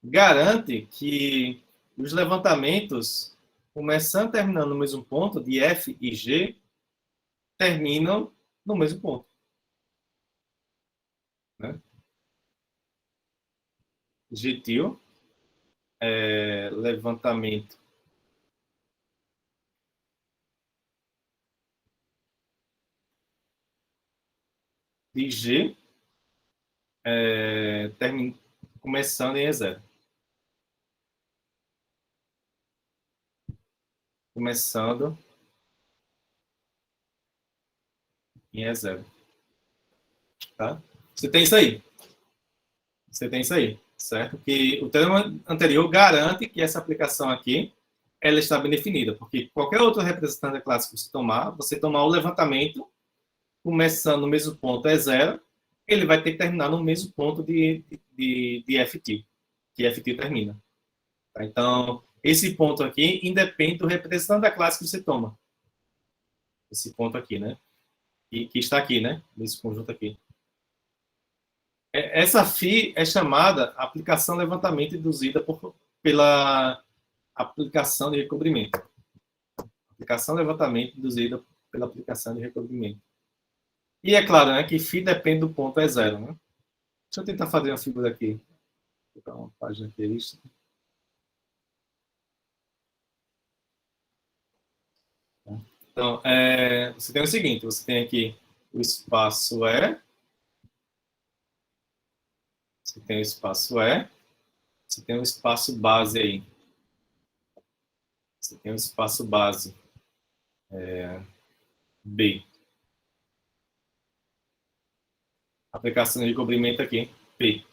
garante que os levantamentos, começando e terminando no mesmo ponto, de F e G, terminam no mesmo ponto. Né? Gentil, levantamento de G, começando em E0. Começando em E0. Tá? Você tem isso aí. Você tem isso aí, certo? Que o teorema anterior garante que essa aplicação aqui ela está bem definida, porque qualquer outro representante da classe que você tomar o levantamento, começando no mesmo ponto E0, ele vai ter que terminar no mesmo ponto de FT, que FT termina. Tá? Então, esse ponto aqui independe do representante da classe que você toma. Esse ponto aqui, né? Que está aqui, né? Nesse conjunto aqui. Essa FI é chamada aplicação levantamento induzida pela aplicação de recobrimento. Aplicação levantamento induzida pela aplicação de recobrimento. E é claro, né, que φ depende do ponto E0. Né? Deixa eu tentar fazer uma figura aqui. Vou botar uma página característica. Então, você tem o seguinte, você tem aqui o espaço E, você tem o espaço E, você tem o espaço base aí. Você tem o espaço base B. Aplicação de recobrimento aqui, P.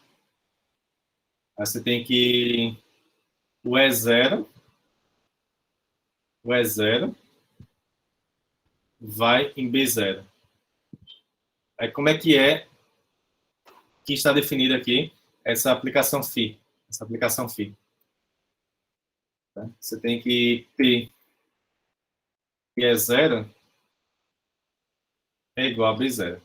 Aí você tem que o E0 vai em B0. Aí como é que está definida aqui essa aplicação φ? Essa aplicação φ. Você tem que P que é 0 é igual a B0.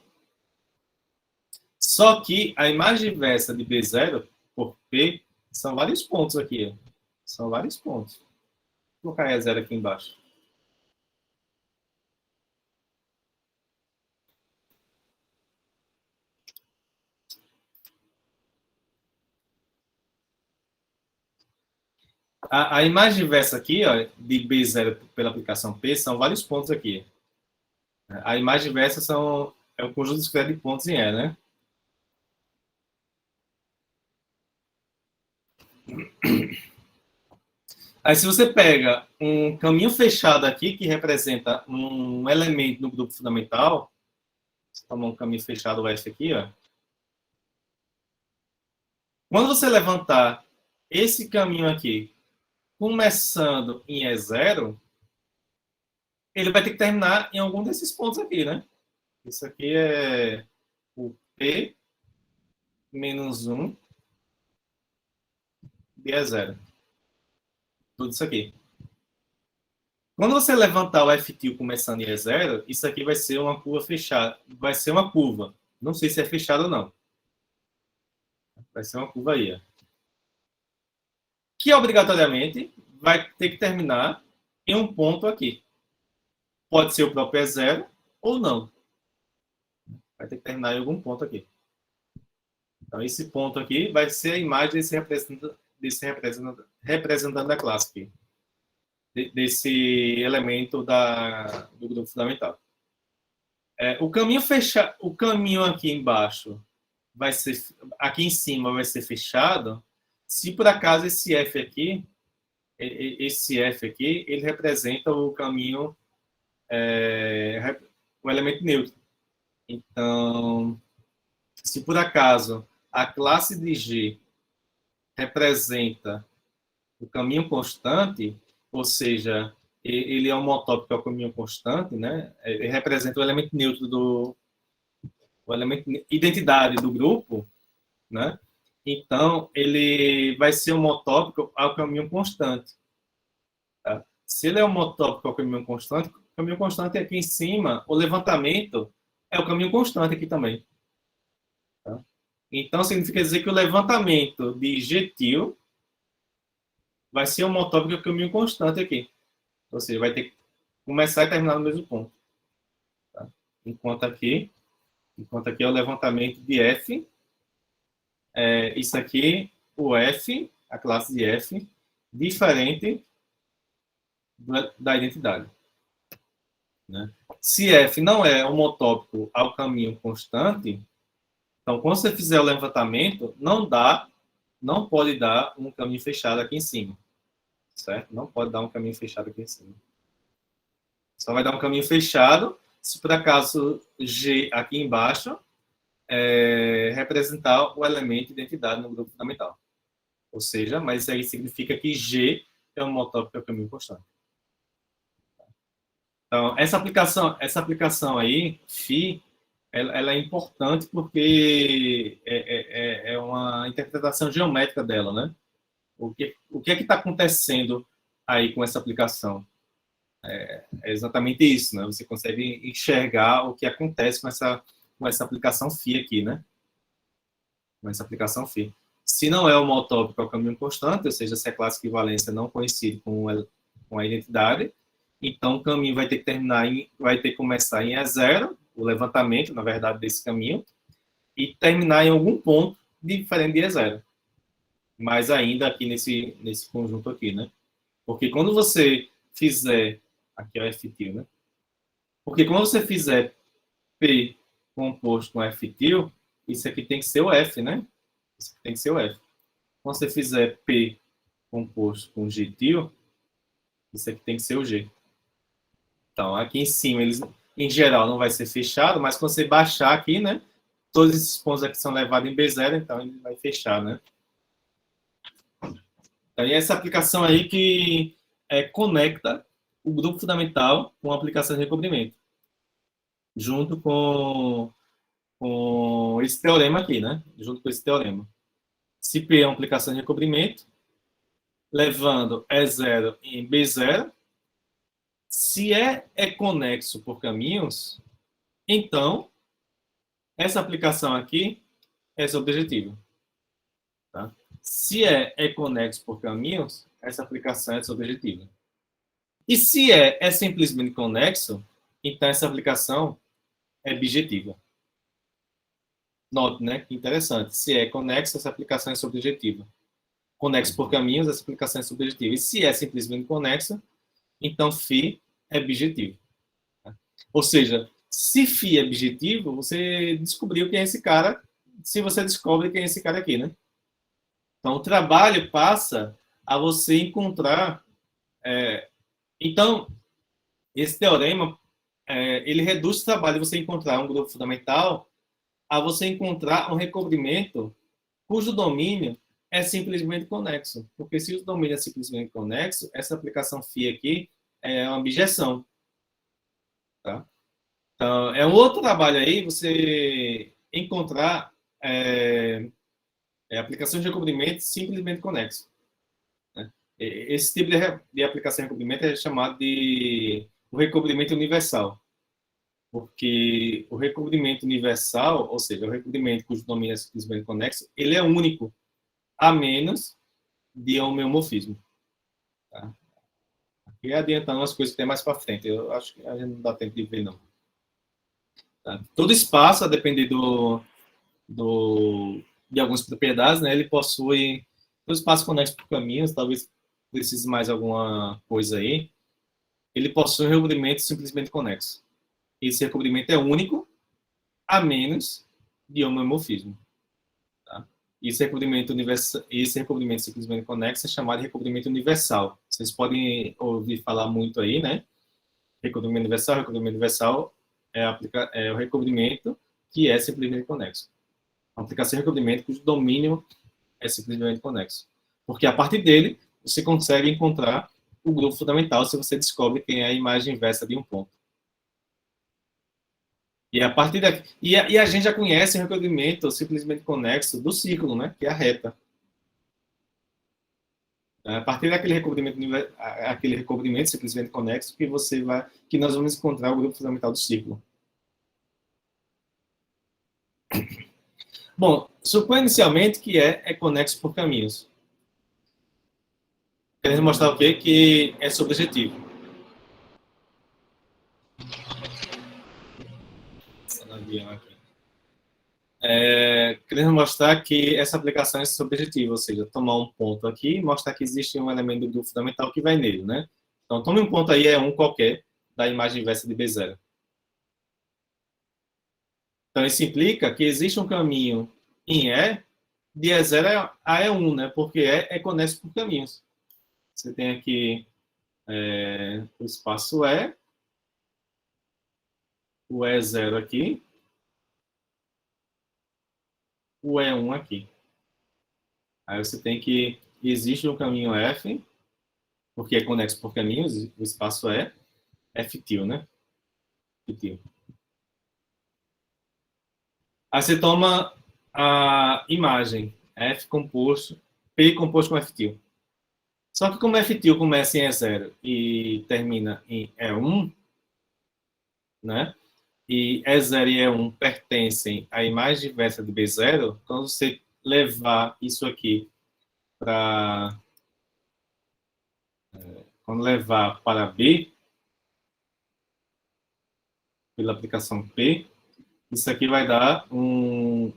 Só que a imagem inversa de B0 por P são vários pontos aqui. São vários pontos. Vou colocar E0 aqui embaixo. A imagem inversa aqui, ó, de B0 pela aplicação P, são vários pontos aqui. A imagem inversa é um conjunto discreto de pontos em E, né? Aí, se você pega um caminho fechado aqui, que representa um elemento no grupo fundamental, você toma um caminho fechado F aqui, ó. Quando você levantar esse caminho aqui, começando em E0, ele vai ter que terminar em algum desses pontos aqui, né? Isso aqui é o P menos 1 de E0. Tudo isso aqui. Quando você levantar o FT começando em E0, isso aqui vai ser uma curva fechada. Vai ser uma curva. Não sei se é fechada ou não. Vai ser uma curva aí. Ó. Que obrigatoriamente vai ter que terminar em um ponto aqui. Pode ser o próprio E0 ou não. Vai ter que terminar em algum ponto aqui. Então, esse ponto aqui vai ser a imagem desse representante da classe aqui. Desse elemento do grupo fundamental. O caminho aqui embaixo vai ser, aqui em cima vai ser fechado, se por acaso esse F aqui, ele representa o caminho, o elemento neutro. Então, se por acaso a classe de G representa o caminho constante, ou seja, ele é homotópico ao caminho constante, né? Ele representa o elemento neutro o elemento identidade do grupo, né? Então, ele vai ser homotópico ao caminho constante. Tá? Se ele é homotópico ao caminho constante, o caminho constante é aqui em cima, o levantamento é o caminho constante aqui também. Tá? Então, significa dizer que o levantamento de Gtil vai ser homotópico ao caminho constante aqui. Ou seja, vai ter que começar e terminar no mesmo ponto. Tá? Enquanto aqui é o levantamento de F, isso aqui, o F, a classe de F, diferente da identidade. Né? Se F não é homotópico ao caminho constante, então, quando você fizer o levantamento, não pode dar um caminho fechado aqui em cima. Certo? Não pode dar um caminho fechado aqui em cima. Só vai dar um caminho fechado se, por acaso, G aqui embaixo representar o elemento de identidade no grupo fundamental. Ou seja, mas isso aí significa que G é um homotópico ao caminho constante. Então, essa aplicação aí, φ, ela é importante porque é uma interpretação geométrica dela, né? O que é que está acontecendo aí com essa aplicação? É exatamente isso, né? Você consegue enxergar o que acontece com essa aplicação φ aqui, né? Com essa aplicação φ. Se não é homotópico ao caminho constante, ou seja, se a classe equivalência não coincide com a identidade, então o caminho vai ter que vai ter que começar em E0, o levantamento, na verdade, desse caminho, e terminar em algum ponto diferente de E0. Mas ainda aqui nesse conjunto aqui, né? Porque quando você fizer... Aqui é o F-til, né? Porque quando você fizer P composto com F-til, isso aqui tem que ser o F, né? Isso aqui tem que ser o F. Quando você fizer P composto com G-til, isso aqui tem que ser o G. Então, aqui em cima, em geral, não vai ser fechado, mas quando você baixar aqui, né? Todos esses pontos aqui são levados em B0, então ele vai fechar, né? Então, e essa aplicação aí que conecta o grupo fundamental com a aplicação de recobrimento, junto com esse teorema aqui, né? Junto com esse teorema. Se P é uma aplicação de recobrimento, levando E0 em B0, se é conexo por caminhos, então essa aplicação aqui é subjetiva. Tá? Se é conexo por caminhos, essa aplicação é subjetiva. E se é simplesmente conexo, então essa aplicação é bijetiva. Note, né? Que interessante. Se é conexo, essa aplicação é subjetiva. Conexo por caminhos, essa aplicação é subjetiva. E se é simplesmente conexo, então φ é bijetivo. Ou seja, se φ é bijetivo, você descobriu quem é esse cara, se você descobre quem é esse cara aqui, né? Então, o trabalho passa a você encontrar... Então, esse teorema, ele reduz o trabalho de você encontrar um grupo fundamental a você encontrar um recobrimento cujo domínio é simplesmente conexo. Porque se o domínio é simplesmente conexo, essa aplicação φ aqui é uma bijeção. Tá? Então, é um outro trabalho aí você encontrar aplicação de recobrimento simplesmente conexo. Né? Esse tipo de aplicação de recobrimento é chamado de o recobrimento universal. Porque o recobrimento universal, ou seja, o recobrimento cujo domínio é simplesmente conexo, ele é único, a menos de homeomorfismo. Tá? Aqui adiantando as coisas que tem mais para frente. Eu acho que a gente não dá tempo de ver, não. Tá? Todo espaço, a depender de algumas propriedades, né, ele possui todo espaço conexo por caminhos, talvez precise mais alguma coisa aí. Ele possui um recobrimento simplesmente conexo. Esse recobrimento é único, a menos de homeomorfismo. Esse recobrimento simplesmente conexo é chamado de recobrimento universal. Vocês podem ouvir falar muito aí, né? Recobrimento universal é o recobrimento que é simplesmente conexo. A aplicação de recobrimento cujo domínio é simplesmente conexo. Porque a partir dele, você consegue encontrar o grupo fundamental se você descobre quem é a imagem inversa de um ponto. E a partir daqui, e a gente já conhece o recobrimento simplesmente conexo do círculo, né? Que é a reta. A partir aquele recobrimento simplesmente conexo que nós vamos encontrar o grupo fundamental do círculo. Bom, suponha inicialmente que é conexo por caminhos. Queremos mostrar o quê? Que é subjetivo. Queremos mostrar que essa aplicação é subjetiva, ou seja, tomar um ponto aqui e mostrar que existe um elemento do grupo fundamental que vai nele, né? Então, tome um ponto aí, E1 qualquer, da imagem inversa de B0. Então, isso implica que existe um caminho em E de E0 a E1, né? Porque é conexo por caminhos. Você tem aqui o espaço E, o E0 aqui, o E1 aqui. Aí você tem que existe um caminho F, porque é conexo por caminhos, o espaço é F-til, né? F-til. Aí você toma a imagem F composto, P composto com F-til. Só que como F-til começa em E0 e termina em E1, né? E E0 e E1 pertencem à imagem inversa de B0, quando você levar isso aqui para quando levar para B, pela aplicação P, isso aqui vai dar uma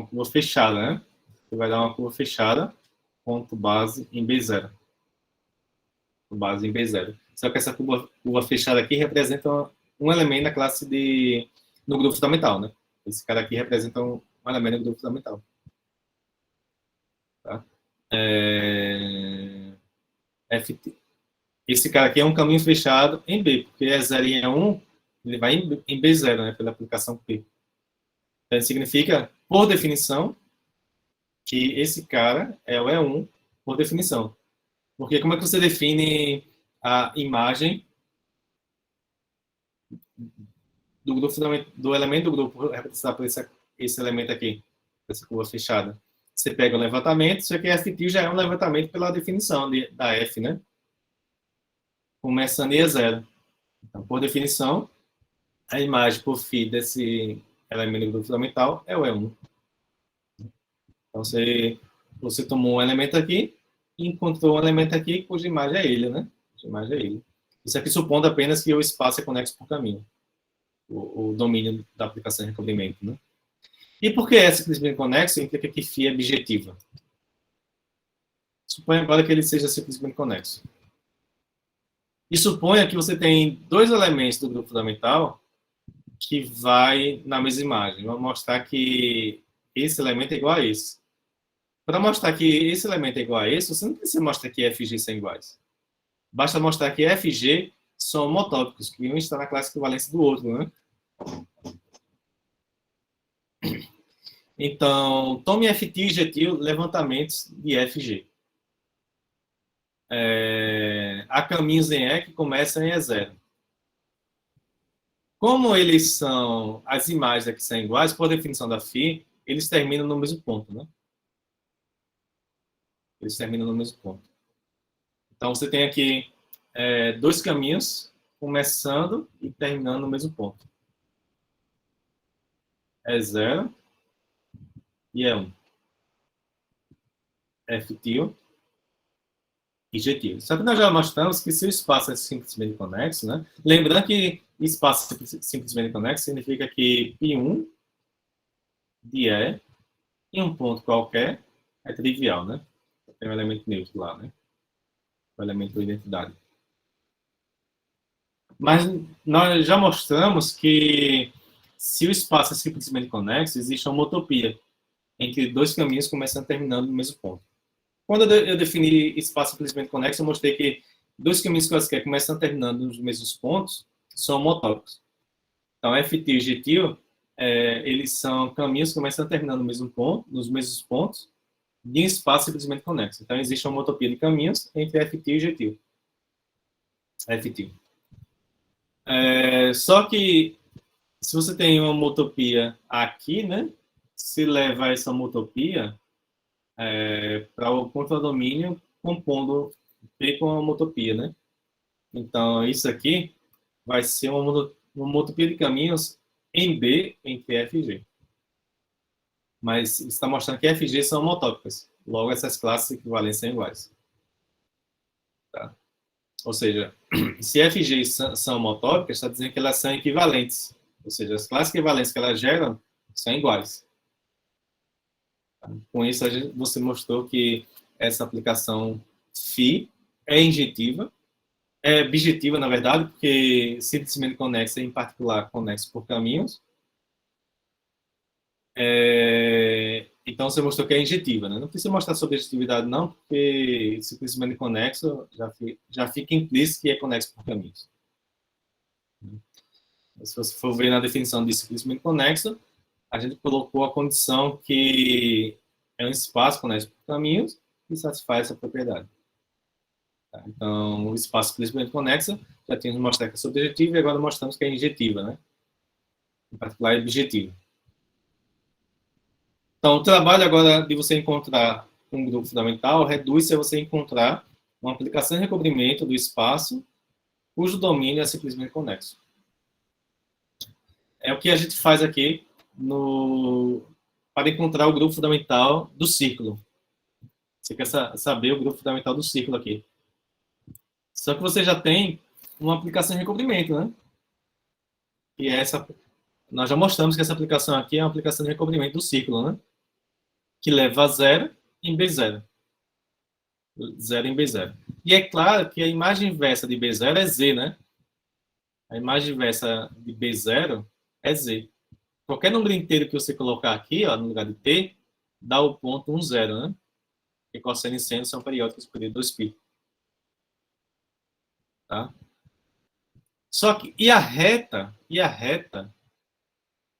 curva fechada, né? Você vai dar uma curva fechada, ponto base em B0. Base em B0. Só que essa curva fechada aqui representa um elemento da classe no grupo fundamental, né? Esse cara aqui representa um elemento do grupo fundamental. Tá? Esse cara aqui é um caminho fechado em B, porque é 0 e é 1, ele vai em B0, né? Pela aplicação P. Então, significa, por definição, que esse cara é o E1, por definição. Porque como é que você define a imagem do grupo do elemento do grupo representado por esse elemento aqui, essa curva fechada? Você pega o levantamento, isso aqui F-til já é um levantamento pela definição da F, né? Começando em E0. Então, por definição, a imagem por φ desse elemento do grupo fundamental é o E1. Então, você tomou um elemento aqui e encontrou um elemento aqui cuja imagem é ele, né? Cuja imagem é ele. Isso aqui supondo apenas que o espaço é conexo por caminho. O domínio da aplicação de recobrimento, né? E por que é simplesmente conexo implica que φ é bijetiva? Suponha agora que ele seja simplesmente conexo. E suponha que você tem dois elementos do grupo fundamental que vai na mesma imagem. Vamos mostrar que esse elemento é igual a esse. Para mostrar que esse elemento é igual a esse, você não precisa mostrar que F e G são iguais. Basta mostrar que F e G são homotópicos, que um está na classe equivalência do outro, né? Então, tome F-til e G-til, levantamentos de F e G. Há caminhos em E que começam em E0. Como eles são, as imagens aqui são iguais, por definição da φ, eles terminam no mesmo ponto, né? Eles terminam no mesmo ponto. Então, você tem aqui dois caminhos começando e terminando no mesmo ponto. E0 e E1. F-til e G-til. Só que nós já mostramos que se o espaço é simplesmente conexo, né? Lembrando que espaço simplesmente conexo significa que π1 de E em um ponto qualquer é trivial, né? Tem um elemento neutro lá, né? O elemento da identidade. Mas nós já mostramos que se o espaço é simplesmente conexo, existe uma homotopia. entre dois caminhos começando e terminando no mesmo ponto. Quando eu defini espaço simplesmente conexo, eu mostrei que dois caminhos quaisquer começando e terminando nos mesmos pontos são homotópicos. Então, FT e GT, eles são caminhos que começam e terminando no mesmo ponto, nos mesmos pontos, de um espaço simplesmente conexo. Então, existe uma homotopia de caminhos entre FT e GT. FT. Só que, se você tem uma homotopia aqui, né? Se leva essa homotopia para o contradomínio compondo P com a homotopia, né? Então, isso aqui vai ser uma homotopia de caminhos em B entre F e G. Mas está mostrando que F e G são homotópicas. Logo, essas classes equivalentes são iguais. Tá? Ou seja, se F e G são homotópicas, está dizendo que elas são equivalentes. Ou seja, as classes equivalentes que elas geram são iguais. Tá? Com isso, você mostrou que essa aplicação phi é injetiva, é bijetiva, na verdade, porque simplesmente conexa, em particular, conexo por caminhos. Então, você mostrou que é injetiva, né? Não precisa mostrar sobre objetividade, não, porque simplesmente conexo já fica implícito que é conexo por caminhos. Se você for ver na definição de simplesmente conexo, a gente colocou a condição que é um espaço conexo por caminhos e satisfaz essa propriedade. Tá? Então, o espaço simplesmente conexo, já tínhamos mostrado que é subjetiva e agora mostramos que é injetiva, né? Em particular, é objetiva. Então, o trabalho agora de você encontrar um grupo fundamental reduz-se a você encontrar uma aplicação de recobrimento do espaço cujo domínio é simplesmente conexo. É o que a gente faz aqui para encontrar o grupo fundamental do círculo. Você quer saber o grupo fundamental do círculo aqui. Só que você já tem uma aplicação de recobrimento, né? E nós já mostramos que essa aplicação aqui é uma aplicação de recobrimento do círculo, né? Que leva a zero em B0. Zero em B0. E é claro que a imagem inversa de B0 é Z, né? A imagem inversa de B0 é Z. Qualquer número inteiro que você colocar aqui, ó, no lugar de T, dá o ponto 1, 0, né? E cosseno e seno são periódicos por 2π. Tá? Só que, e a reta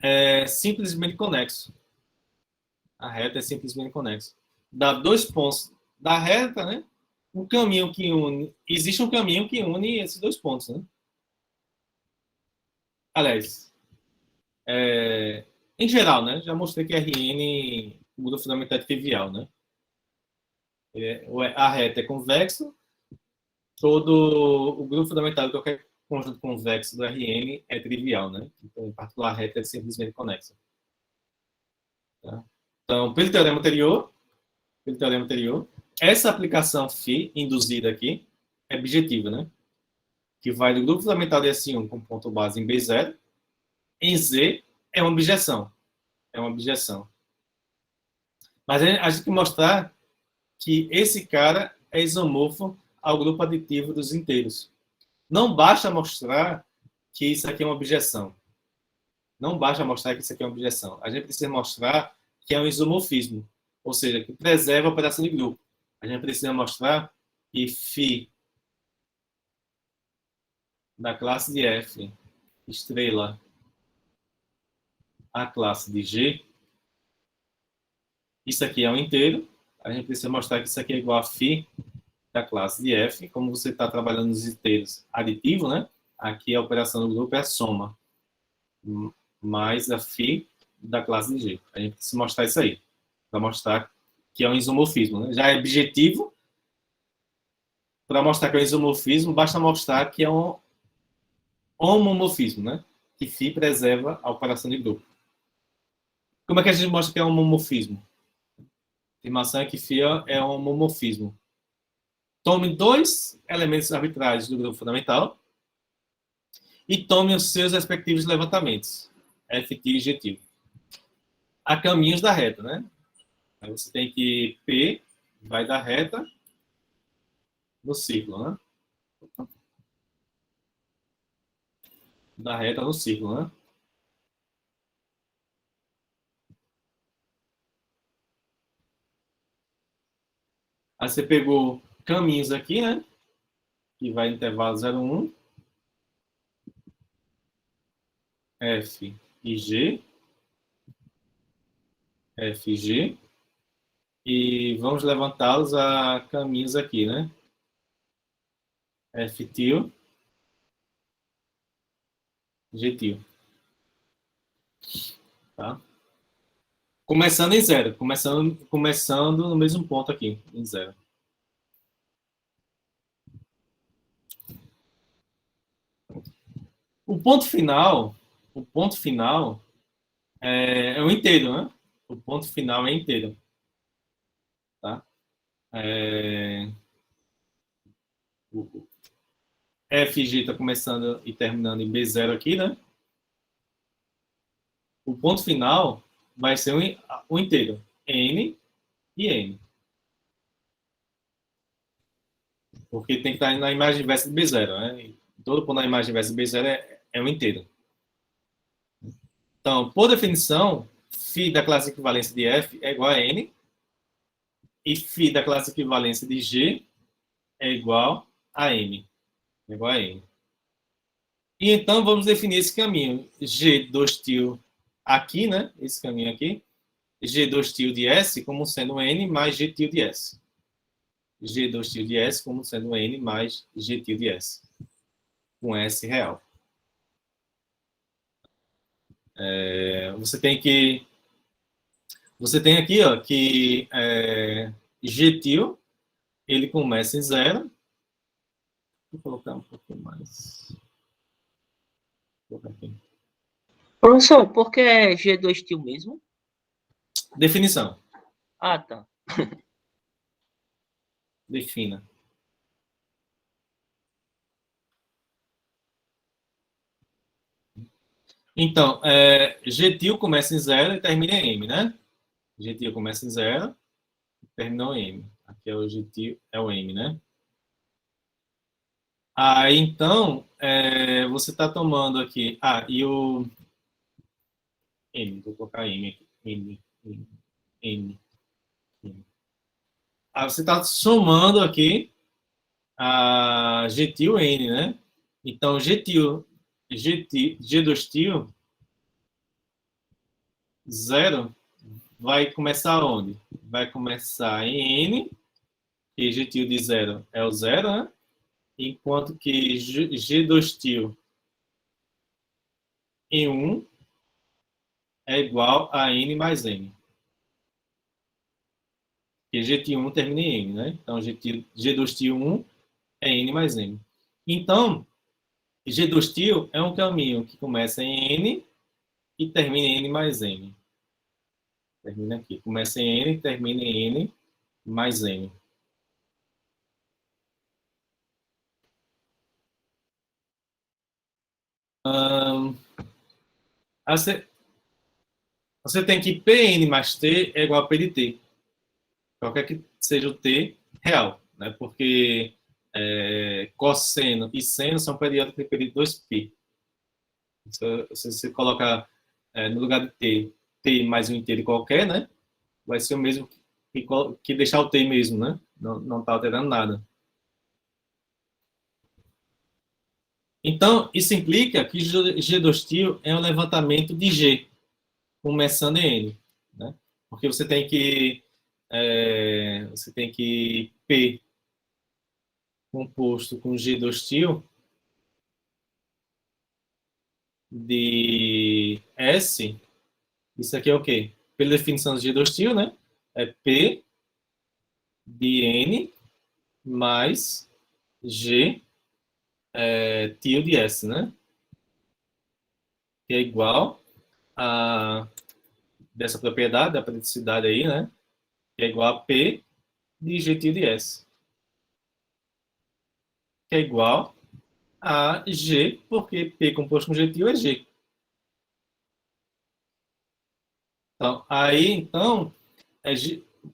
é simplesmente conexo. A reta é simplesmente conexo. Dá dois pontos da reta, né? Um caminho que une. Existe um caminho que une esses dois pontos, né? Aliás, em geral, né? Já mostrei que Rn muda fundamental trivial, né? A reta é convexo, todo o grupo fundamental de qualquer conjunto convexo do Rn é trivial, né? Então, em particular, a reta é simplesmente conexa. Tá? Então, pelo teorema anterior, essa aplicação φ induzida aqui é objetiva, né? Que vai do grupo fundamental de S1 com ponto base em B0, em Z é uma objeção. É uma objeção. Mas a gente tem que mostrar que esse cara é isomorfo ao grupo aditivo dos inteiros. Não basta mostrar que isso aqui é uma objeção. Não basta mostrar que isso aqui é uma objeção. A gente precisa mostrar que é um isomorfismo, ou seja, que preserva a operação de grupo. A gente precisa mostrar que φ da classe de F estrela a classe de G, isso aqui é um inteiro. A gente precisa mostrar que isso aqui é igual a φ da classe de F. Como você está trabalhando nos inteiros aditivo, né? Aqui a operação do grupo é a soma mais a φ da classe de G. A gente precisa mostrar isso aí, para mostrar que é um isomorfismo. Né? Já é objetivo. Para mostrar que é um isomorfismo, basta mostrar que é um homomorfismo, né? Que φ preserva a operação de grupo. Como é que a gente mostra que é um homomorfismo? A afirmação é que φ é um homomorfismo. Tome dois elementos arbitrários do grupo fundamental e tome os seus respectivos levantamentos, Ft e Gt. Há caminhos da reta, né? Aí você tem que P vai da reta no círculo, né? Da reta no círculo, né? Aí você pegou caminhos aqui, né? Que vai no intervalo 0, 1, F e G, F e G, e vamos levantá-los a caminhos aqui, né? F tio, G tio, tá? Começando em zero, começando no mesmo ponto aqui, em zero. O ponto final é o inteiro, né? O ponto final é inteiro, tá? É, o FG está começando e terminando em B0 aqui, né? O ponto final vai ser o inteiro, N e N. Porque tem que estar na imagem inversa de B0, né? Todo ponto na imagem inversa de B0 é um inteiro. Então, por definição, φ da classe equivalência de F é igual a N e φ da classe equivalência de G é igual a M. É igual a N. E então vamos definir esse caminho. G2 tio aqui, né? Esse caminho aqui. G2 tio de S como sendo N mais G tio de S. G2 tio de S como sendo N mais G tio de S. Com S real. Você tem aqui, ó, que G tio, ele começa em zero. Vou colocar um pouquinho mais. Vou colocar aqui. Professor, por que é G2 tio mesmo? Definição. Ah, tá. Defina. Então, G-til começa em zero e termina em M, né? G-til começa em zero e termina em M. Aqui é o G-til, é o M, né? Aí, então, você está tomando aqui... Ah, e o... M, vou colocar M aqui. M, M, M, M. Ah, você está somando aqui a G-til N, né? Então, G-til, G2-til, zero, vai começar onde? Vai começar em N, que G tio de zero é o zero, né? Enquanto que G2 tio em 1 é igual a N mais N. Porque G tio 1 termina em N, né? Então G2 tio 1 é N mais N. Então, G2 tio é um caminho que começa em N e termina em N mais N. Termina aqui. Começa em N e termina em N mais N. Você tem que Pn mais T é igual a P de T. Qualquer que seja o T real, né? Porque cosseno e seno são periódicos de período 2π. Se você colocar no lugar de T mais um inteiro qualquer, né? Vai ser o mesmo que deixar o T mesmo, né? Não está alterando nada. Então, isso implica que G2 tio é um levantamento de G, começando em N, né? Porque você tem que P composto com G2 tio de S, isso aqui é o quê? Pela definição de G2 tio, né? É P de N mais G tio de S, né? Que é igual a dessa propriedade, da periodicidade aí, né? Que é igual a P de G tio de S. Que é igual a G, porque P composto com G tio é G. Então,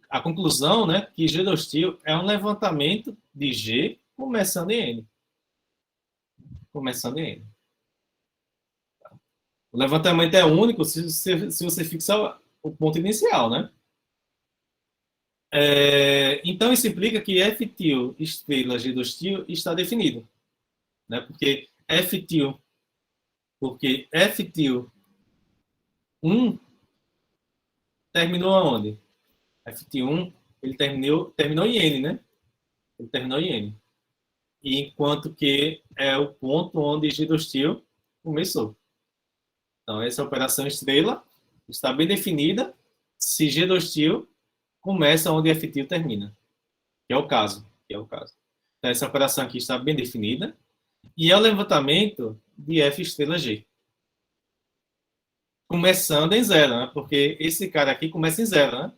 a conclusão, né, que G2 tio é um levantamento de G começando em N. Começando em N. O levantamento é único se você fixar o ponto inicial, né? Então, isso implica que F til estrela G2 til está definido. Né? Porque F til 1 terminou aonde? F til 1 ele terminou em N, né? Ele terminou em N. E enquanto que é o ponto onde G2 til começou. Então, essa operação estrela está bem definida se G2 til começa onde F til termina. Que é o caso. Então, essa operação aqui está bem definida. E é o levantamento de F estrela G. Começando em zero, né? Porque esse cara aqui começa em zero, né?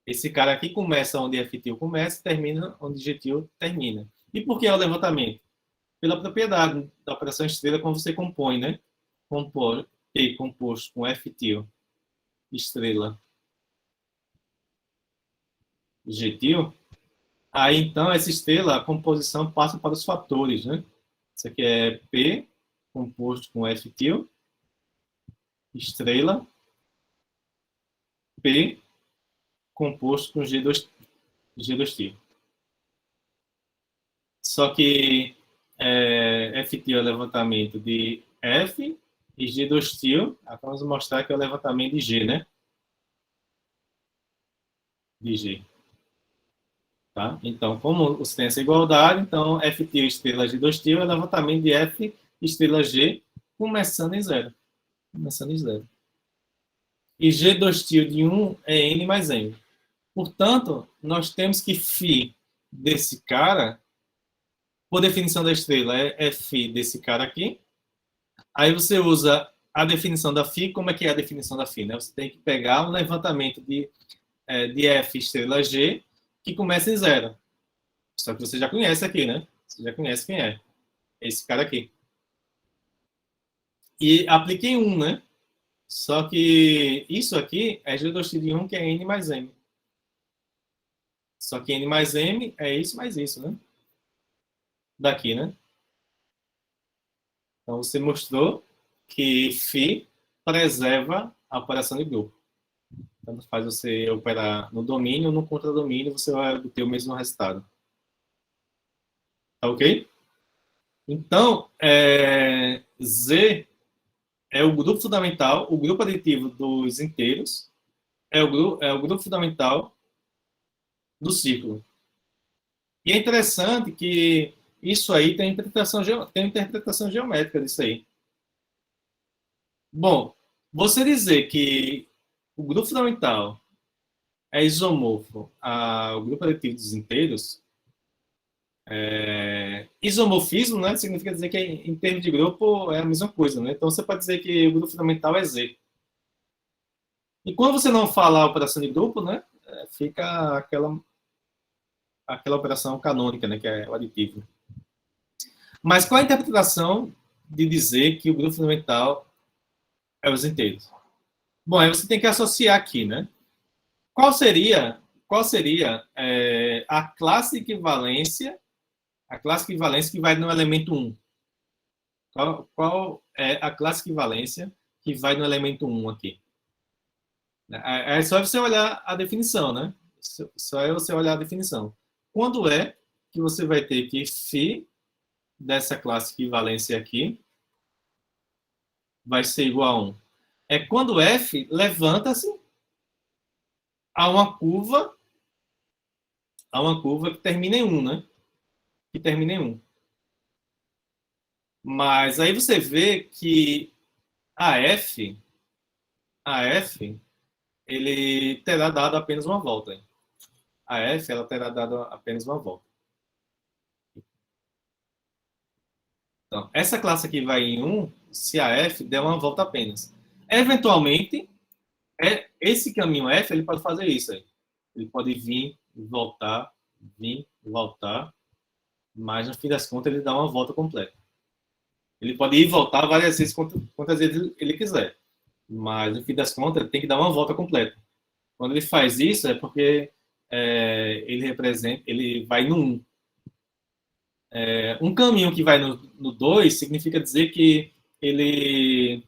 Esse cara aqui começa onde F til começa e termina onde G til termina. E por que é o levantamento? Pela propriedade da operação estrela quando você compõe, né? P composto com F til estrela G til. Aí, então, essa estrela, a composição passa para os fatores, né? Isso aqui é P composto com F til estrela P composto com G2 til. Só que F til é o levantamento de F e G2 til, vamos mostrar que é o levantamento de G, né? De G. Tá? Então, como você tem essa igualdade, então F til estrela G2 til é o levantamento de F estrela G começando em zero. Começando em zero. E G2 til de 1 é N mais N. Portanto, nós temos que φ desse cara, por definição da estrela, é φ desse cara aqui. Aí você usa a definição da φ. Como é que é a definição da φ? Né? Você tem que pegar um levantamento de F estrela G que começa em zero. Só que você já conhece aqui, né? Você já conhece quem é. Esse cara aqui. E apliquei 1, né? Só que isso aqui é G2 til de 1, que é N mais M. Só que N mais M é isso mais isso, né? Daqui, né? Então, você mostrou que φ preserva a operação de grupo. Tanto faz você operar no domínio ou no contradomínio, você vai obter o mesmo resultado. Tá ok? Então, Z é o grupo fundamental, o grupo aditivo dos inteiros, é o grupo fundamental do círculo. E é interessante que isso aí tem interpretação geométrica disso aí. Bom, você dizer que o grupo fundamental é isomorfo ao grupo aditivo dos inteiros, isomorfismo, né, significa dizer que em termos de grupo é a mesma coisa, né? Então você pode dizer que o grupo fundamental é Z. E quando você não fala a operação de grupo, né, fica aquela operação canônica, né, que é o aditivo. Mas qual a interpretação de dizer que o grupo fundamental é os inteiros? Bom, aí você tem que associar aqui, né? Qual seria a classe equivalência que vai no elemento 1? Qual é a classe equivalência que vai no elemento 1 aqui? É só você olhar a definição, né? Só é você olhar a definição. Quando é que você vai ter que φ dessa classe equivalência aqui vai ser igual a 1? É quando F levanta-se a uma curva que termina em 1, né? Que termina em 1. Mas aí você vê que a F ele terá dado apenas uma volta. A F ela terá dado apenas uma volta. Então, essa classe aqui vai em 1 se a F der uma volta apenas. Eventualmente, esse caminho F ele pode fazer isso aí. Ele pode vir, voltar, mas no fim das contas ele dá uma volta completa. Ele pode ir e voltar várias vezes, quantas vezes ele quiser. Mas no fim das contas ele tem que dar uma volta completa. Quando ele faz isso é porque ele vai no 1. Um caminho que vai no 2 significa dizer que ele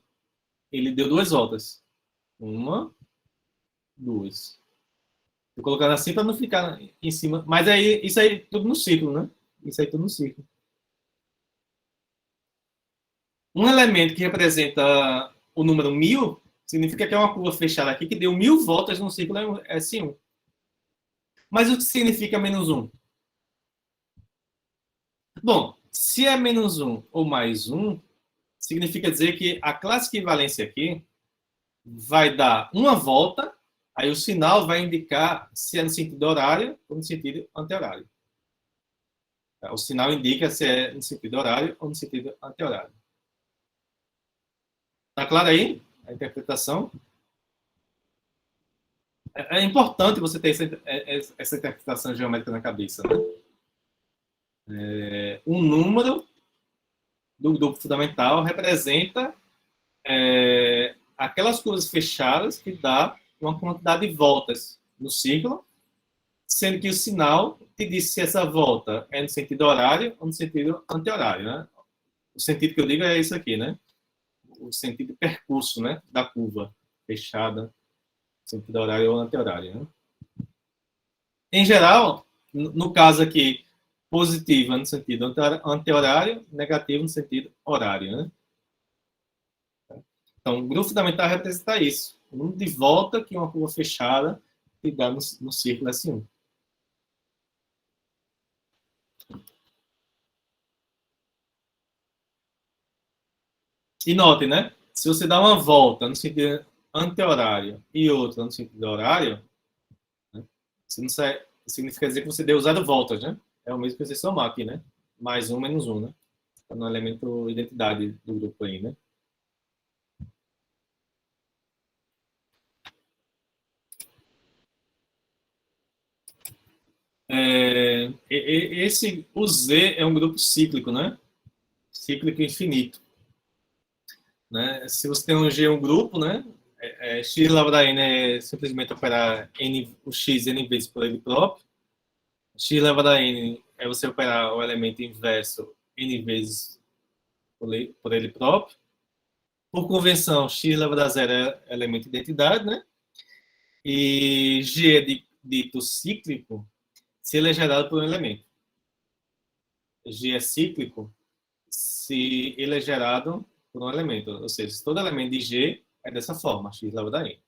deu duas voltas. Uma, duas. Tô colocando assim para não ficar em cima. Mas aí, isso aí tudo no ciclo, né? Isso aí tudo no ciclo. Um elemento que representa o número 1000 significa que é uma curva fechada aqui que deu 1000 voltas no ciclo é S1. Mas o que significa menos um? Bom, se é menos um ou mais um, significa dizer que a classe equivalência aqui vai dar uma volta, aí o sinal vai indicar se é no sentido horário ou no sentido anti-horário. O sinal indica se é no sentido horário ou no sentido anti-horário. Tá claro aí a interpretação? É importante você ter essa interpretação geométrica na cabeça, né? Um número do grupo fundamental representa aquelas curvas fechadas que dá uma quantidade de voltas no ciclo, sendo que o sinal te diz se essa volta é no sentido horário ou no sentido anti-horário, né? O sentido que eu digo é isso aqui, né? O sentido percurso, né? Da curva fechada, sentido horário ou anti-horário, né? Em geral, no caso aqui, positiva no sentido anti-horário, negativo no sentido horário, né? Então, o grupo fundamental representa isso. O número de volta que uma curva fechada te dá no círculo S1. E note, né? Se você dá uma volta no sentido anti-horário e outra no sentido horário, né? Você não sai, significa dizer que você deu 0 voltas, né? É o mesmo que você somar aqui, né? Mais um, menos um, né? Tá no elemento identidade do grupo aí, né? O Z é um grupo cíclico, né? Cíclico infinito. Né? Se você tem um G um grupo, né? X elevado a n é simplesmente operar n, o x n vezes por ele próprio. X elevado a n é você operar o elemento inverso n vezes por ele próprio. Por convenção, x elevado a zero é elemento de identidade, né? E G é dito cíclico se ele é gerado por um elemento. G é cíclico se ele é gerado por um elemento. Ou seja, se todo elemento de G é dessa forma, x elevado a n.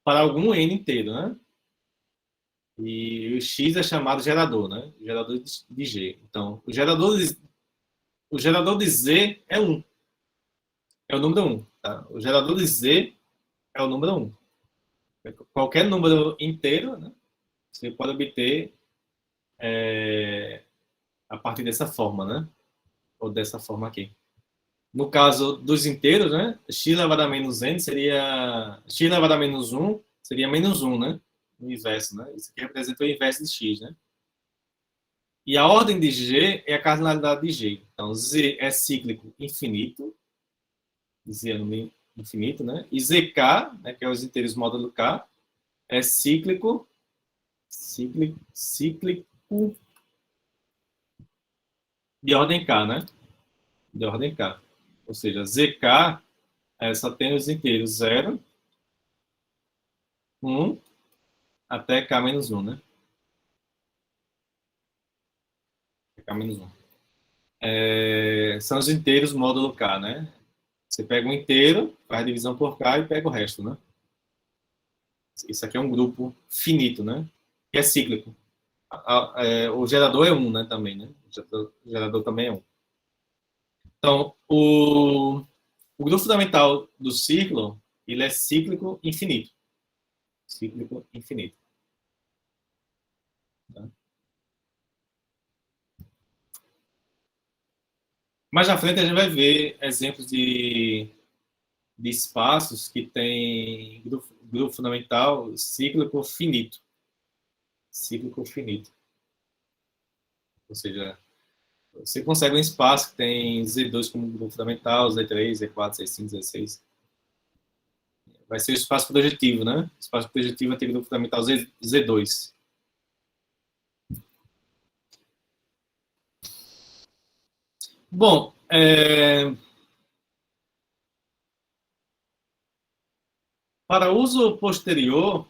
Para algum n inteiro, né? E o x é chamado gerador, né? Gerador de G. Então, o gerador de Z é 1. É o número 1. Tá? O gerador de Z é o número 1. Qualquer número inteiro, né? Você pode obter a partir dessa forma, né? Ou dessa forma aqui. No caso dos inteiros, né? X elevado a menos n seria... X elevado a menos 1 seria menos 1, né? O inverso, né? Isso aqui representa o inverso de x, né? E a ordem de G é a cardinalidade de G. Então, Z é cíclico infinito. Z é número infinito, né? E ZK, né, que é os inteiros módulo K, é cíclico de ordem K, né? De ordem K. Ou seja, ZK só tem os inteiros 0, 1, até K menos 1, né? K menos 1. São os inteiros módulo K, né? Você pega um inteiro, faz divisão por K e pega o resto, né? Isso aqui é um grupo finito, né? Que é cíclico. O gerador é 1, né? Também, né? O gerador também é 1. Então, o grupo fundamental do ciclo, ele é cíclico infinito. Cíclico infinito. Tá? Mais à frente a gente vai ver exemplos de espaços que tem grupo fundamental cíclico finito. Cíclico finito. Ou seja, você consegue um espaço que tem Z2 como grupo fundamental, Z3, Z4, Z5, Z6. Vai ser o espaço projetivo, né? O espaço projetivo vai ter grupo fundamental Z2. Bom, para uso posterior,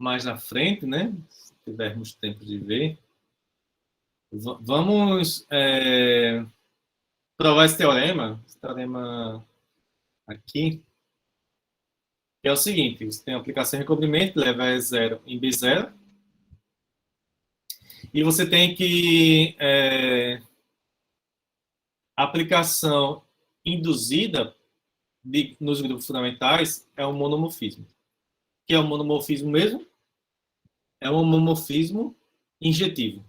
mais na frente, né? Se tivermos tempo de ver. Vamos provar esse teorema aqui, que é o seguinte: você tem a aplicação de recobrimento, leva a zero em B0, e você tem que a aplicação induzida nos grupos fundamentais é um monomorfismo. O que é um monomorfismo mesmo? É um homomorfismo injetivo.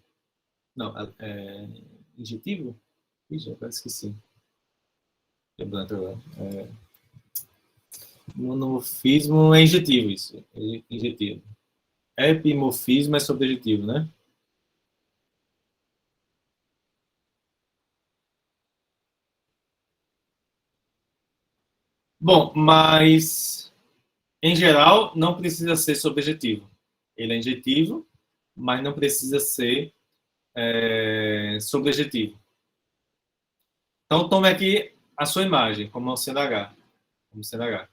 Não, injetivo? Ih, já esqueci. Monomorfismo é injetivo, isso. É injetivo. Epimorfismo é sobrejetivo, né? Bom, mas em geral não precisa ser sobrejetivo. Ele é injetivo, mas não precisa ser sobrejetivo. Então tome aqui a sua imagem como sendo H. Como sendo H.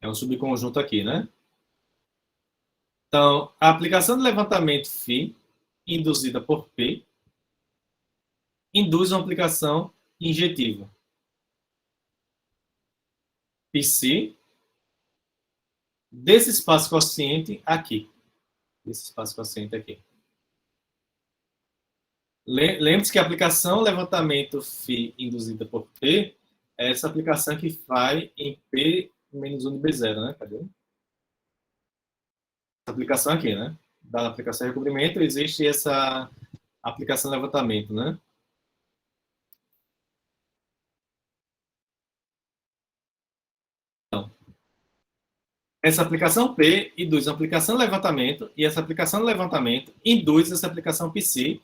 É um subconjunto aqui, né? Então, a aplicação de levantamento φ, induzida por P, induz uma aplicação injetiva. Psi desse espaço quociente aqui. Desse espaço quociente aqui. Lembre-se que a aplicação levantamento φ induzida por P é essa aplicação que vai em P menos 1 de B0, né? Cadê? Essa aplicação aqui, né? Da aplicação de recobrimento existe essa aplicação levantamento, né? Então, essa aplicação P induz a aplicação levantamento e essa aplicação levantamento induz essa aplicação Psi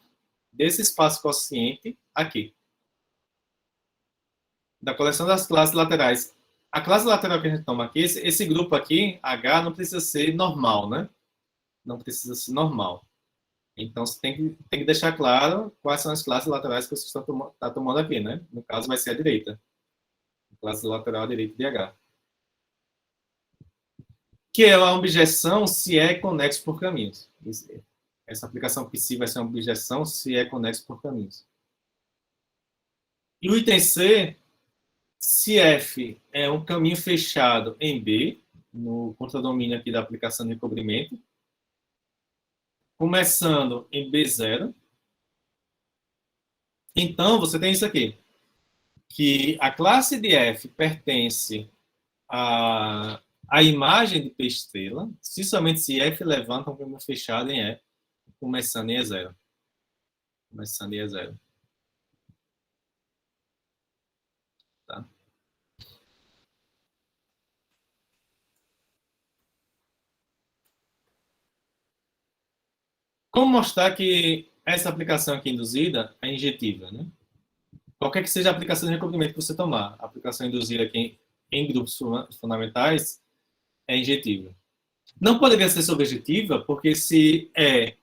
desse espaço quociente aqui. Da coleção das classes laterais. A classe lateral que a gente toma aqui, esse grupo aqui, H, não precisa ser normal, né? Não precisa ser normal. Então, você tem que deixar claro quais são as classes laterais que você está tomando aqui, né? No caso, vai ser a direita. A classe lateral à direita de H. Que é uma objeção se é conexo por caminhos. Essa aplicação Psi vai ser uma objeção se é conexo por caminhos. E o item C, se F é um caminho fechado em B, no contradomínio aqui da aplicação de recobrimento, começando em B0, então você tem isso aqui, que a classe de F pertence à imagem de P estrela, se somente se F levanta um caminho fechado em E, começando em E0. Começando em E0. Tá? Como mostrar que essa aplicação aqui induzida é injetiva, né? Qualquer que seja a aplicação de recobrimento que você tomar, a aplicação induzida aqui em grupos fundamentais é injetiva. Não poderia ser subjetiva, porque se é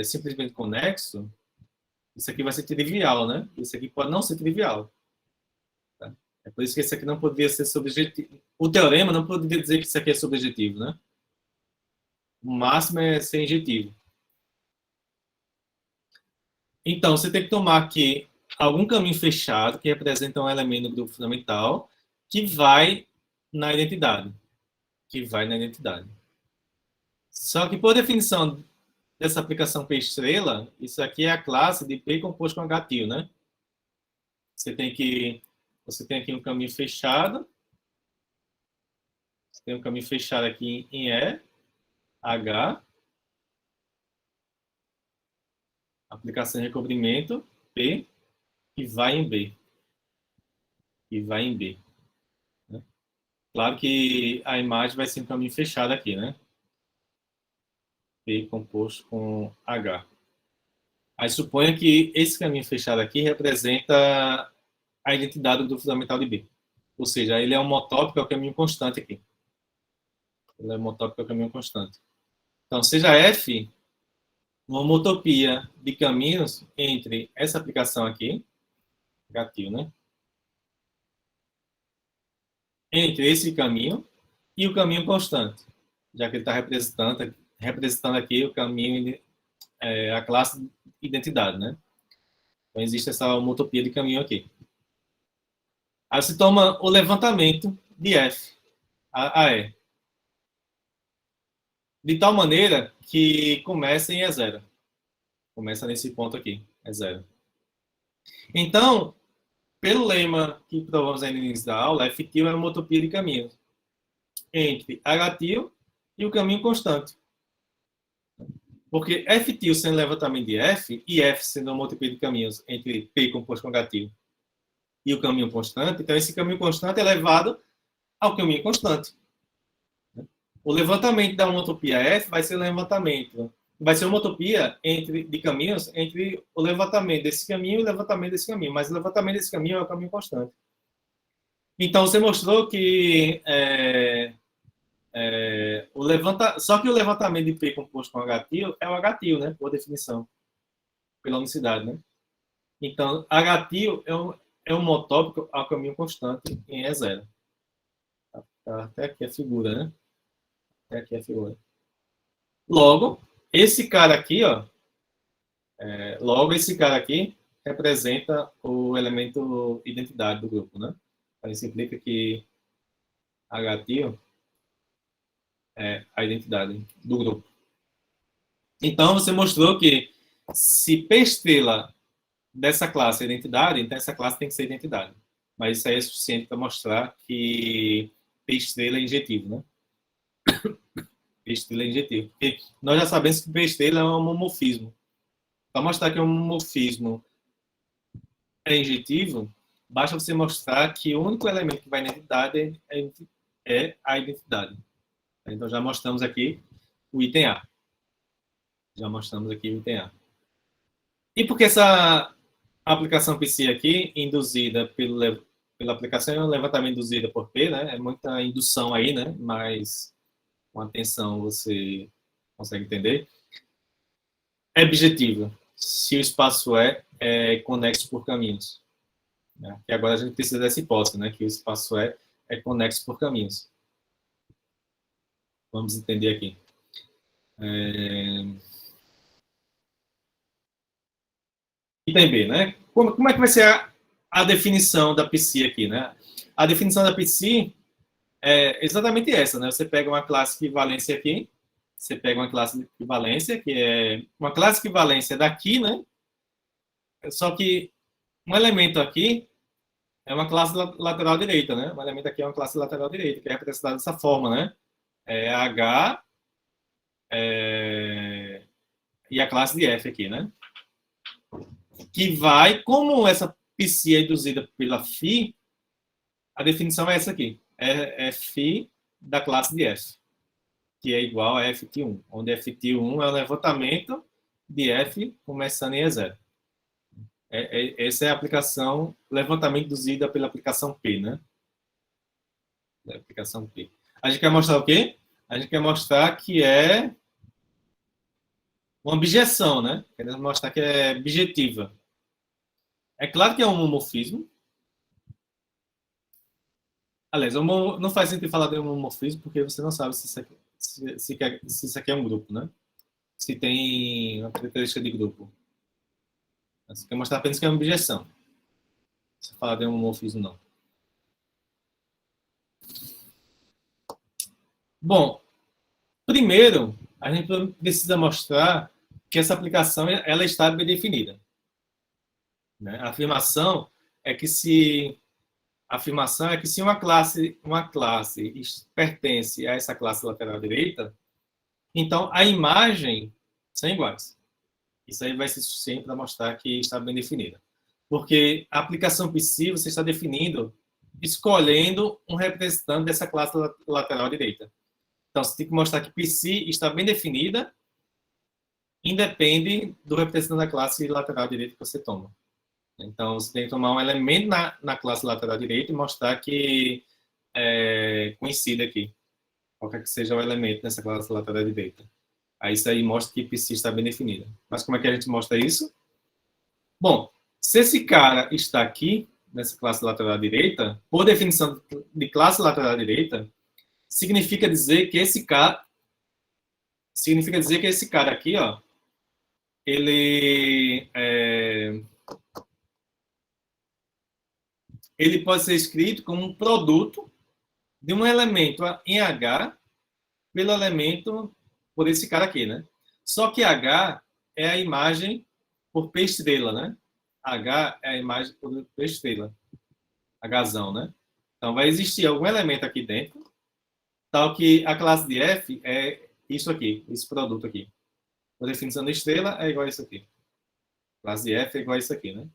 simplesmente conexo, isso aqui vai ser trivial, né? Isso aqui pode não ser trivial. Tá? É por isso que isso aqui não poderia ser subjetivo. O teorema não poderia dizer que isso aqui é subjetivo, né? O máximo é ser injetivo. Então, você tem que tomar aqui algum caminho fechado que representa um elemento do grupo fundamental que vai na identidade. Que vai na identidade. Só que, por definição dessa aplicação P estrela, isso aqui é a classe de P composto com H tio, né? Você tem aqui um caminho fechado. Você tem um caminho fechado aqui em E, H. Aplicação de recobrimento, P, e vai em B. E vai em B. Né? Claro que a imagem vai ser um caminho fechado aqui, né? P composto com H. Aí suponha que esse caminho fechado aqui representa a identidade do grupo fundamental de B. Ou seja, ele é homotópico ao caminho constante aqui. Ele é homotópico ao caminho constante. Então, seja F uma homotopia de caminhos entre essa aplicação aqui, gatilho, né? Entre esse caminho e o caminho constante, já que ele está representando aqui o caminho, a classe identidade, né? Então, existe essa homotopia de caminho aqui. Aí você toma o levantamento de F a E, de tal maneira que começa em E0. Começa nesse ponto aqui, E0. Então, pelo lema que provamos aí no início da aula, F tio é uma homotopia de caminho entre H tio e o caminho constante. Porque F tio sendo levantamento de F, e F sendo uma homotopia de caminhos entre P composto com H tio e o caminho constante, então esse caminho constante é levado ao caminho constante. O levantamento da homotopia F vai ser uma homotopia de caminhos entre o levantamento desse caminho e o levantamento desse caminho, mas o levantamento desse caminho é o caminho constante. Então, você mostrou que só que o levantamento de P composto com H tio é o H tio, né? Por definição, pela unicidade, né? Então, H tio é um motópico ao caminho constante em E0. Até aqui a figura, né? Até aqui a figura. Logo, esse cara aqui, ó, esse cara aqui representa o elemento identidade do grupo, né? Então, isso implica que H tio é a identidade do grupo. Então, você mostrou que se P estrela dessa classe é identidade, então essa classe tem que ser identidade. Mas isso aí é suficiente para mostrar que P estrela é injetivo, né? P estrela é injetivo. Porque nós já sabemos que P estrela é um homomorfismo. Para mostrar que um homomorfismo é injetivo, basta você mostrar que o único elemento que vai na identidade é a identidade. Então, já mostramos aqui o item A. Já mostramos aqui o item A. E por que essa aplicação PC aqui, induzida pela aplicação, é um levantamento induzida por P, né? É muita indução aí, né? Mas com atenção você consegue entender. É objetiva se o espaço é conexo por caminhos. Né? E agora a gente precisa dessa hipótese, né? Que o espaço é conexo por caminhos. Vamos entender aqui. Item B, né? Como é que vai ser a definição da PC aqui, né? A definição da PC é exatamente essa, né? Você pega uma classe equivalência aqui, você pega uma classe de equivalência, que é uma classe de equivalência daqui, né? Só que um elemento aqui é uma classe lateral direita, né? Um elemento aqui é uma classe lateral direita, que é representada dessa forma, né? H e a classe de F aqui, né? Que vai, como essa PC é induzida pela φ, a definição é essa aqui. É φ da classe de F, que é igual a Ft1, onde Ft1 é o levantamento de F começando em E0. Essa é a aplicação, levantamento induzida pela aplicação P, né? Da aplicação P. A gente quer mostrar o quê? A gente quer mostrar que é uma objeção, né? Queremos mostrar que é objetiva. É claro que é um homomorfismo. Aliás, não faz sentido falar de homomorfismo porque você não sabe se isso aqui é um grupo, né? Se tem uma característica de grupo. Você quer mostrar apenas que é uma objeção. Se falar de homomorfismo, não. Bom, primeiro, a gente precisa mostrar que essa aplicação ela está bem definida. Né? A afirmação é que se uma classe pertence a essa classe lateral direita, então a imagem são iguais. Isso aí vai ser suficiente para mostrar que está bem definida. Porque a aplicação PC você está definindo, escolhendo um representante dessa classe lateral direita. Então, você tem que mostrar que PC está bem definida, independe do representante da classe lateral direita que você toma. Então, você tem que tomar um elemento na classe lateral direita e mostrar que coincide aqui. Qualquer que seja o elemento nessa classe lateral direita. Aí isso aí mostra que PC está bem definida. Mas como é que a gente mostra isso? Bom, se esse cara está aqui, nessa classe lateral direita, por definição de classe lateral direita, significa dizer que esse cara aqui, ó, ele pode ser escrito como um produto de um elemento em H pelo elemento por esse cara aqui, né? Só que H é a imagem por P estrela, né? H é a imagem por P estrela. Hzão, né? Então vai existir algum elemento aqui dentro, tal que a classe de F é isso aqui, esse produto aqui. A definição da estrela é igual a isso aqui. A classe de F é igual a isso aqui, né?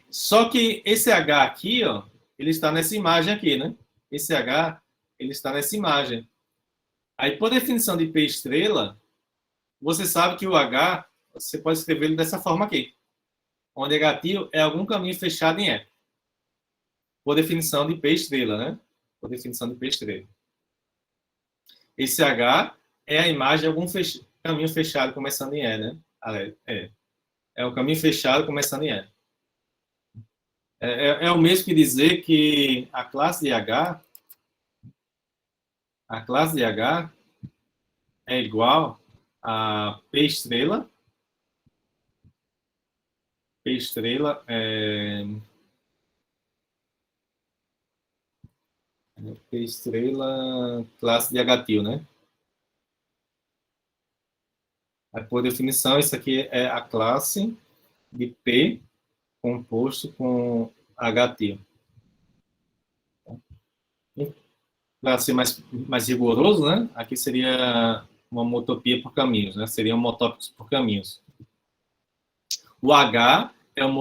Só que esse H aqui, ó, ele está nessa imagem aqui, né? Esse H, ele está nessa imagem. Aí, por definição de P estrela, você sabe que o H, você pode escrever ele dessa forma aqui. Onde negativo é algum caminho fechado em E. Por definição de P estrela, né? Por definição de P estrela. Esse H é a imagem de algum caminho fechado começando em E, né? É um caminho fechado começando em E. É o mesmo que dizer que a classe de H é igual a P estrela. P estrela P estrela classe de H-til, né? Por definição, isso aqui é a classe de P composto com H-til. Para ser mais rigoroso, né? Aqui seria uma homotopia por caminhos, né? Seriam homotópicos por caminhos. O H é um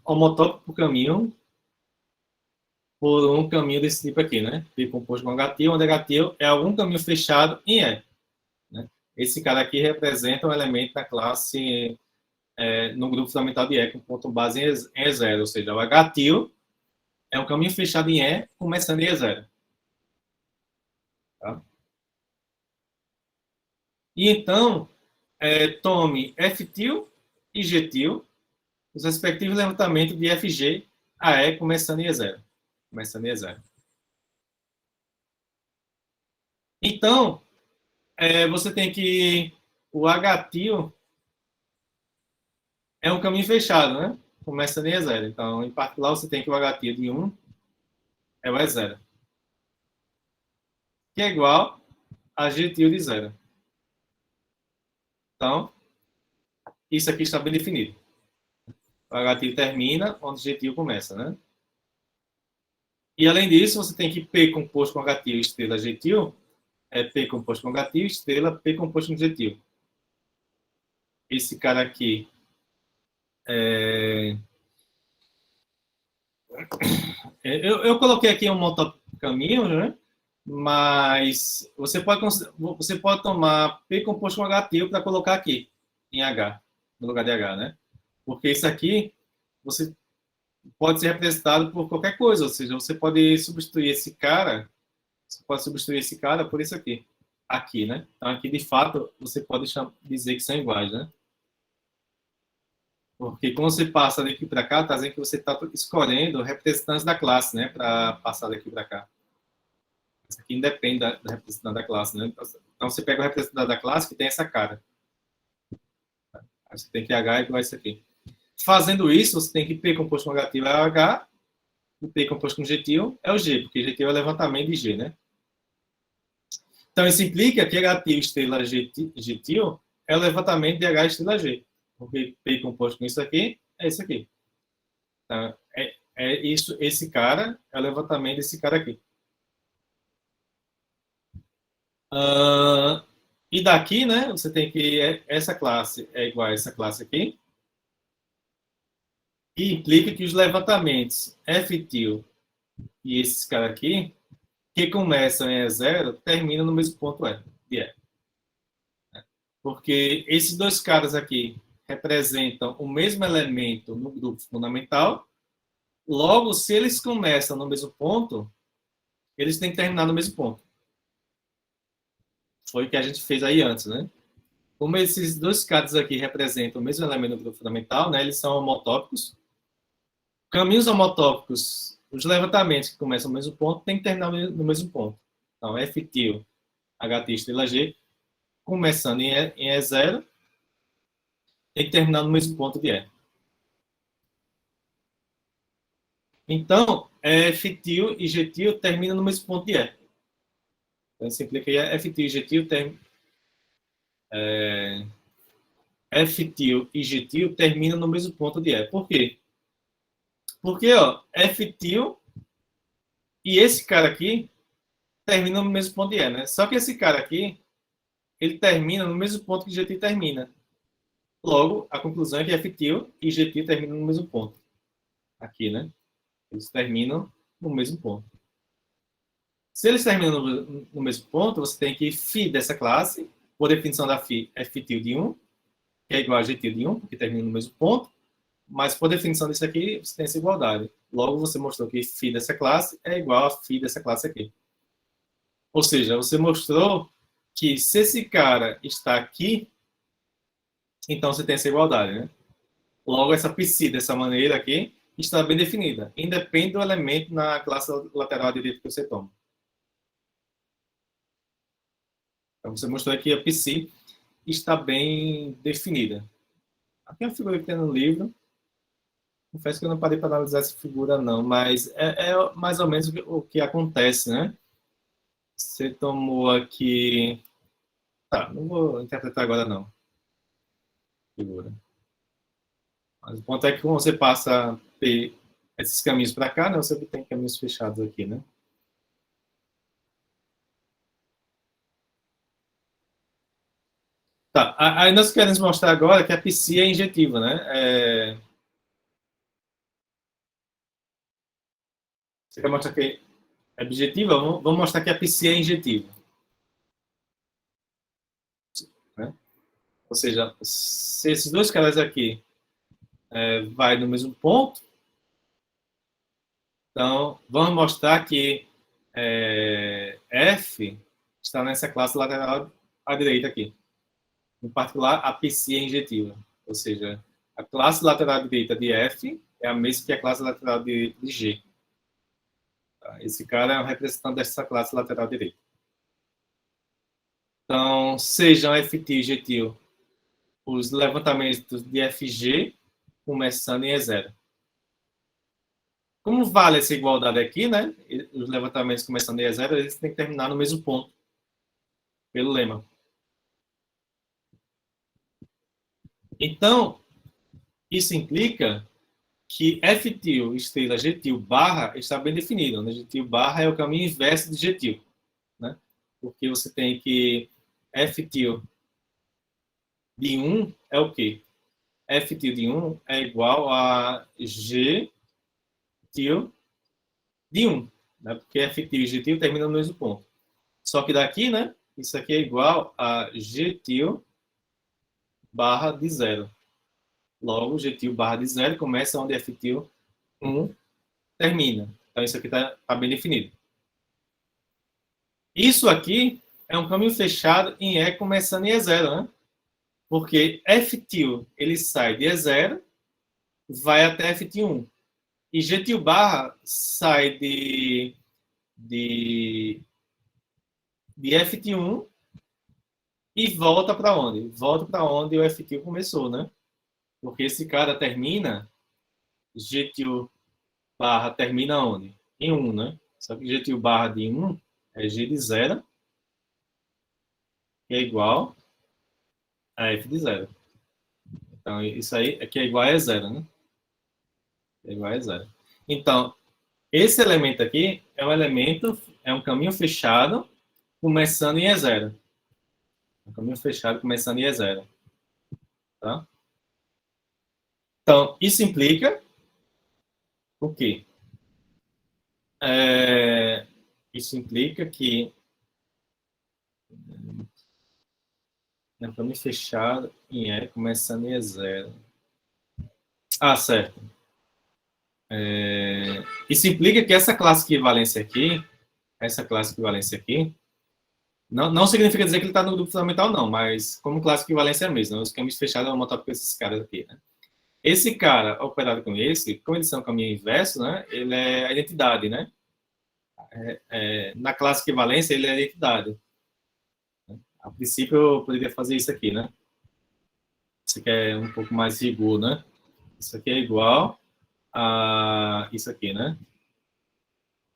homotópico por caminho por um caminho desse tipo aqui, né? P composto com H-til, onde H-til é algum caminho fechado em E. Né? Esse cara aqui representa um elemento da classe no grupo fundamental de E, com ponto base em E0, ou seja, o H-til é um caminho fechado em E, começando em E0. Tá? E então, tome F-til e G-til, os respectivos levantamentos de FG a E, começando em E0. Começando em E0. Então, você tem que o H-til é um caminho fechado, né? Começando em E0. Então, em particular, você tem que o H-til de 1 é o E0. Que é igual a G-til de 0. Então, isso aqui está bem definido. O H-til termina onde o G-til começa, né? E, além disso, você tem que P composto com H-til estrela G-til é P composto com H-til estrela P composto com G-til. Esse cara aqui eu coloquei aqui um motocaminho, né? Mas você pode tomar P composto com H-til para colocar aqui em H, no lugar de H, né? Porque isso aqui você pode ser representado por qualquer coisa, ou seja, você pode substituir esse cara, por isso aqui, né? Então aqui de fato você pode dizer que são iguais, né? Porque quando você passa daqui para cá, está dizendo que você está escolhendo representantes da classe, né? Para passar daqui para cá. Isso aqui independe da representante da classe, né? Então você pega o representante da classe que tem essa cara. Aí você tem que H igual a isso aqui. Fazendo isso, você tem que P composto com H-til é o H, e P composto com G-til é o G, porque G-til é o levantamento de G, né? Então isso implica que H-til estrela G-til é o levantamento de H estrela G. Porque P composto com isso aqui é isso aqui. Então, isso, esse cara é o levantamento desse cara aqui. E daqui, né, você tem que essa classe é igual a essa classe aqui. E implica que os levantamentos F-til e esses caras aqui, que começam em E0, terminam no mesmo ponto de E. Porque esses dois caras aqui representam o mesmo elemento no grupo fundamental. Logo, se eles começam no mesmo ponto, eles têm que terminar no mesmo ponto. Foi o que a gente fez aí antes, né? Como esses dois caras aqui representam o mesmo elemento no grupo fundamental, né? Eles são homotópicos. Caminhos homotópicos os levantamentos que começam no mesmo ponto têm que terminar no mesmo ponto. Então, F tio, HT estrela G, começando em E0, tem que terminar no mesmo ponto de E. Então, F tio e G tio terminam no mesmo ponto de E. Então, isso implica que F tio e G tio F tio e G tio terminam no mesmo ponto de E. Por quê? Porque, ó, F tio e esse cara aqui terminam no mesmo ponto de E, né? Só que esse cara aqui, ele termina no mesmo ponto que G tio termina. Logo, a conclusão é que F tio e G tio terminam no mesmo ponto. Aqui, né? Eles terminam no mesmo ponto. Se eles terminam no mesmo ponto, você tem que φ dessa classe, por definição da φ, F tio de 1, que é igual a G tio de 1, porque termina no mesmo ponto, mas por definição disso aqui, você tem essa igualdade. Logo, você mostrou que φ dessa classe é igual a φ dessa classe aqui. Ou seja, você mostrou que se esse cara está aqui, então você tem essa igualdade, né? Logo, essa psi dessa maneira aqui está bem definida, independe do elemento na classe lateral direita que você toma. Então, você mostrou que a psi está bem definida. Aqui é uma figura que tem no livro. Confesso que eu não parei para analisar essa figura, não, mas é mais ou menos o que acontece, né? Você tomou aqui... Tá, não vou interpretar agora, não. Figura. Mas o ponto é que quando você passa esses caminhos para cá, né, você tem caminhos fechados aqui, né? Tá, aí nós queremos mostrar agora que a psi é injetiva, né? Você quer mostrar que é objetiva? Vamos mostrar que a psi é injetiva. Né? Ou seja, se esses dois caras aqui vai no mesmo ponto, então vamos mostrar que F está nessa classe lateral à direita aqui. Em particular, a psi é injetiva. Ou seja, a classe lateral direita de F é a mesma que a classe lateral de G. Esse cara é um representante dessa classe lateral direita. Então, sejam FT e GT os levantamentos de FG começando em E0. Como vale essa igualdade aqui, né? Os levantamentos começando em E0, eles têm que terminar no mesmo ponto, pelo lema. Então, isso implica que FT estrela GT barra está bem definido. Né? GT barra é o caminho inverso de GT. Né? Porque você tem que FT de 1 é o quê? FT de 1 é igual a GT de 1. Né? Porque FT e GT terminam no mesmo ponto. Só que daqui, né? Isso aqui é igual a GT barra de 0. Logo, GT barra de 0 começa onde FT 1 termina. Então, isso aqui está bem definido. Isso aqui é um caminho fechado em E começando em E0, né? Porque FT ele sai de E0, vai até FT1. E GT barra sai de FT1 e volta para onde? Volta para onde o FT começou, né? Porque esse cara termina, GT barra termina onde? Em 1, né? Só que GT barra de 1 é G de 0, que é igual a F de 0. Então, isso aí aqui é igual a E0, né? É igual a E0. Então, esse elemento aqui é um caminho fechado começando em E0. Um caminho fechado começando em E0. Tá? Então, isso implica o quê? Isso implica que é um caminho fechado em E começando em E0. Ah, certo. Isso implica que essa classe equivalência aqui, não significa dizer que ele está no grupo fundamental, não, mas como classe equivalência é a mesma. Os caminhos fechados é uma tópica com esses caras aqui, né? Esse cara operado com esse, como eles são caminho inverso, né? Ele é a identidade, né? Na classe equivalência, ele é a identidade. A princípio, eu poderia fazer isso aqui, né? Isso aqui é um pouco mais rigor, né? Isso aqui é igual a isso aqui, né?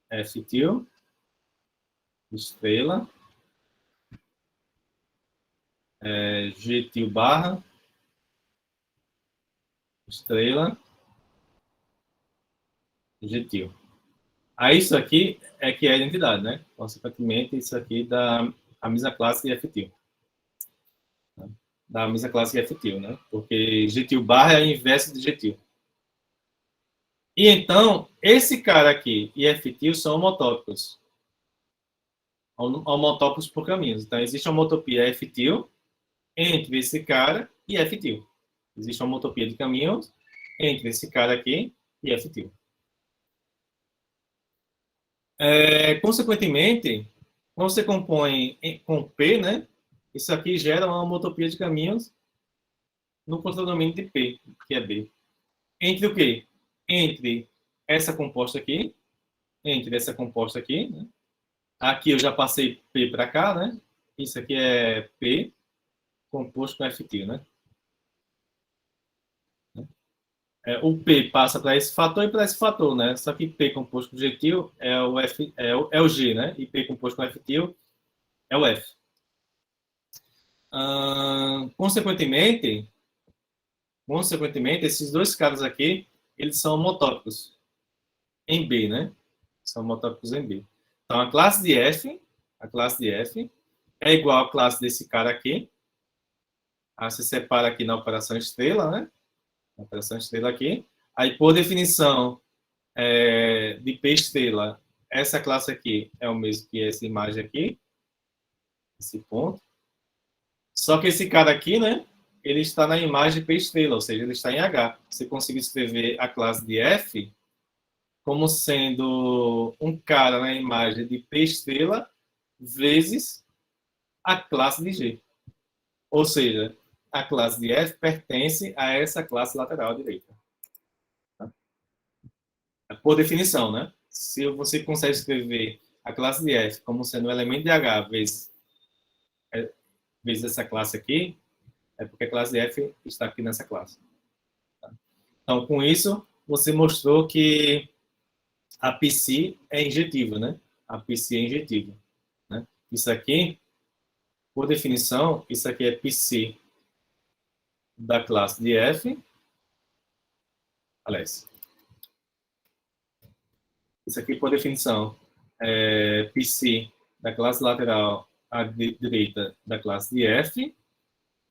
F-til, estrela, G-til barra, estrela, G-til. Aí isso aqui é que é a identidade, né? Consequentemente, isso aqui dá a mesma classe de F-til. Da mesma classe de F-til, né? Porque G-til barra é a inversa de G-til. E então, esse cara aqui e F-til são homotópicos. Homotópicos por caminhos. Então, existe uma homotopia F-til entre esse cara e F-til. Existe uma homotopia de caminhos entre esse cara aqui e F-til. Consequentemente, quando você compõe com P, né? Isso aqui gera uma homotopia de caminhos no contradomínio de P, que é B. Entre o quê? Entre essa composta aqui, né? Aqui eu já passei P para cá, né? Isso aqui é P composto com FT, né? O P passa para esse fator e para esse fator, né? Só que P composto com G-til é o F, é o G, né? E P composto com F-til é o F. Consequentemente, esses dois caras aqui, eles são homotópicos em B, né? São homotópicos em B. Então, a classe de F é igual à classe desse cara aqui. Aí você separa aqui na operação estrela, né? Na operação estrela aqui. Aí, por definição de P estrela, essa classe aqui é o mesmo que essa imagem aqui, esse ponto. Só que esse cara aqui, né? Ele está na imagem P estrela, ou seja, ele está em H. Você consegue escrever a classe de F como sendo um cara na imagem de P estrela vezes a classe de G. Ou seja, a classe de F pertence a essa classe lateral à direita. Por definição, né? Se você consegue escrever a classe de F como sendo um elemento de H vezes essa classe aqui, é porque a classe de F está aqui nessa classe. Então, com isso, você mostrou que a PC é injetiva, né? A PC é injetiva. Né? Isso aqui, por definição, isso aqui é PC da classe de F. Aliás, isso aqui, por definição, é PC da classe lateral à direita da classe de F.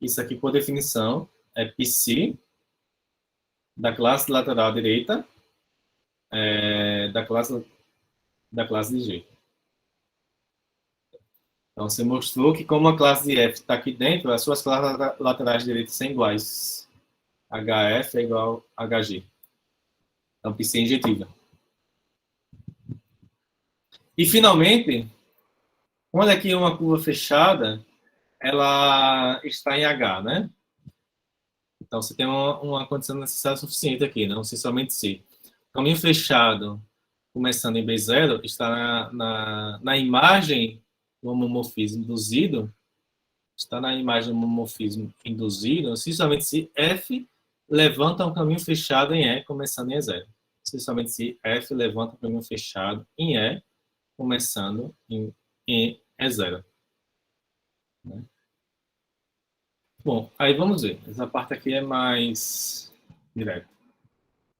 Isso aqui, por definição, é PC da classe lateral à direita da classe de G. Então, você mostrou que como a classe de F está aqui dentro, as suas classes laterais direitas são iguais. HF é igual a HG. Então, PC injetiva. E, finalmente, quando aqui uma curva fechada, ela está em H, né? Então, você tem uma condição necessária suficiente aqui, não se somente C. Caminho fechado, começando em B0, está na imagem do homomorfismo induzido, está na imagem do homomorfismo induzido, se somente se F levanta um caminho fechado em E, começando em E0. Se somente se F levanta um caminho fechado em E, começando em E0. Né? Bom, aí vamos ver. Essa parte aqui é mais direta.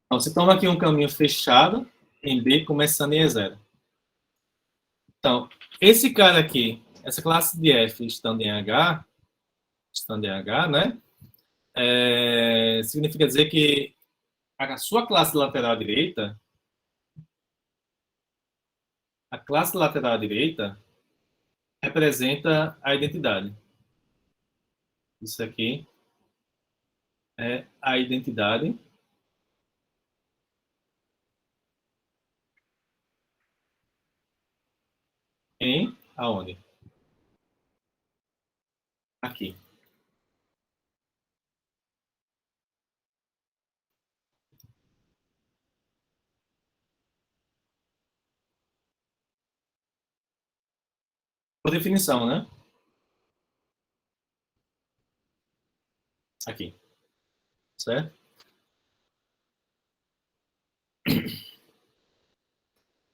Então, você toma aqui um caminho fechado em B, começando em E0. Então, esse cara aqui, essa classe de F estando em H, né? Significa dizer que a sua classe lateral direita, a classe lateral direita representa a identidade. Isso aqui é a identidade em aonde? Aqui. Por definição, né? Aqui, certo?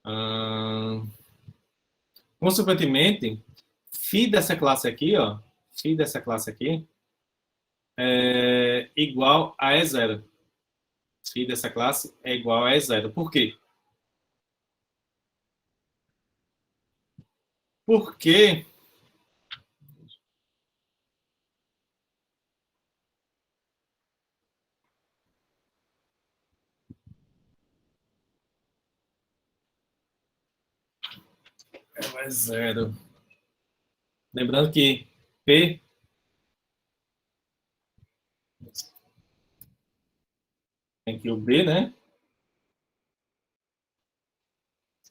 Hum, consequentemente, φ dessa classe aqui, ó, φ dessa classe aqui é igual a E0. Φ dessa classe é igual a E0. Por quê? Porque é o E0. Lembrando que P tem aqui o B, né?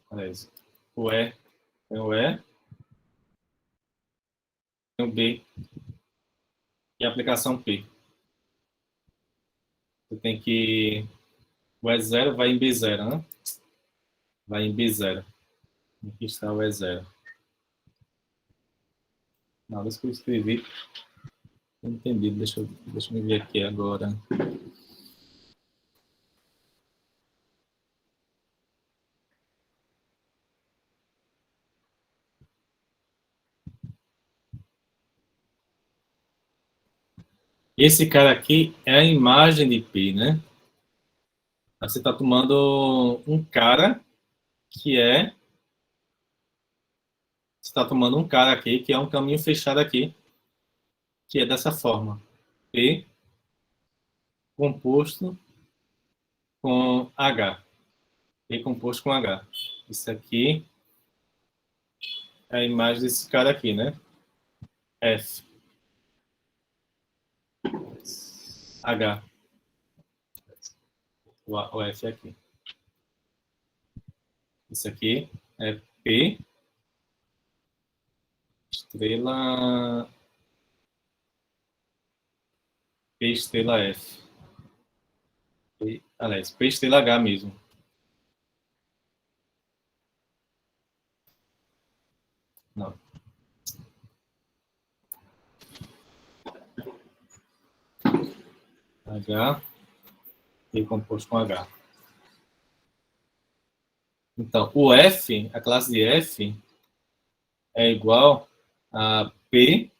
Olha isso. O E tem o E, tem o B e a aplicação P. Você tem que. O E0 vai em B0, né? Vai em B0. Aqui está o E0. Na vez que eu escrevi, não entendi. Deixa eu ver aqui agora. Esse cara aqui é a imagem de P, né? Você está tomando um cara que é. Você está tomando um cara aqui que é um caminho fechado aqui, que é dessa forma. P composto com H. P composto com H. Isso aqui é a imagem desse cara aqui, né? F. H. O F aqui. Isso aqui é P estrela P estrela F. P, aliás, P estrela H mesmo. Não. H P composto com H. Então, o F, a classe de F, é igual a P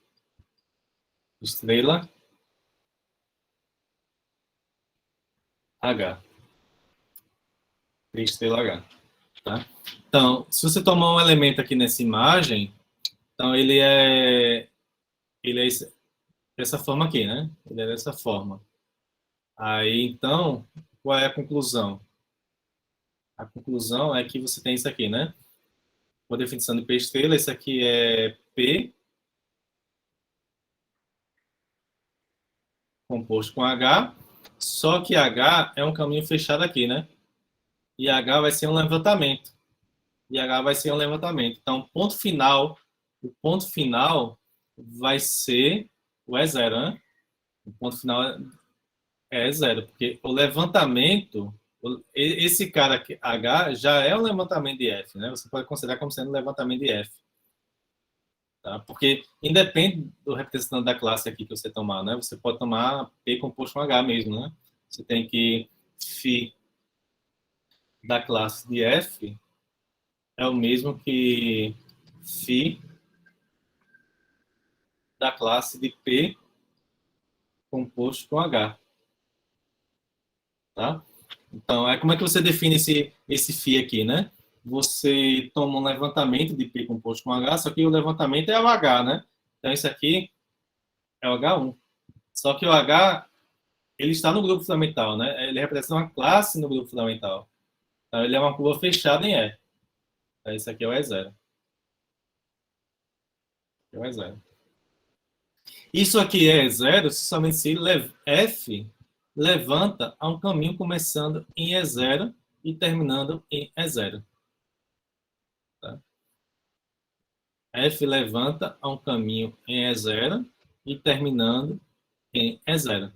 estrela H. P estrela H. Tá? Então, se você tomar um elemento aqui nessa imagem, então ele é dessa forma aqui, né? Ele é dessa forma. Aí, então, qual é a conclusão? A conclusão é que você tem isso aqui, né? Por definição de P estrela, isso aqui é P composto com H, só que H é um caminho fechado aqui, né? E H vai ser um levantamento. E H vai ser um levantamento. Então, o ponto final vai ser o E0, né? O ponto final é E0, porque o levantamento, esse cara aqui, H, já é um levantamento de F, né? Você pode considerar como sendo um levantamento de F. Tá? Porque independe do representante da classe aqui que você tomar, né? Você pode tomar P composto com H mesmo, né? Você tem que φ da classe de F é o mesmo que φ da classe de P composto com H, tá? Então, como é que você define esse φ aqui, né? Você toma um levantamento de P composto com H, só que o levantamento é o H, né? Então, isso aqui é o H1. Só que o H, ele está no grupo fundamental, né? Ele representa uma classe no grupo fundamental. Então, ele é uma curva fechada em E. Então, isso aqui é o E0. É o E0. Isso aqui é E0 se somente se F levanta a um caminho começando em E0 e terminando em E0. Tá? F levanta a um caminho em E0 e terminando em E0.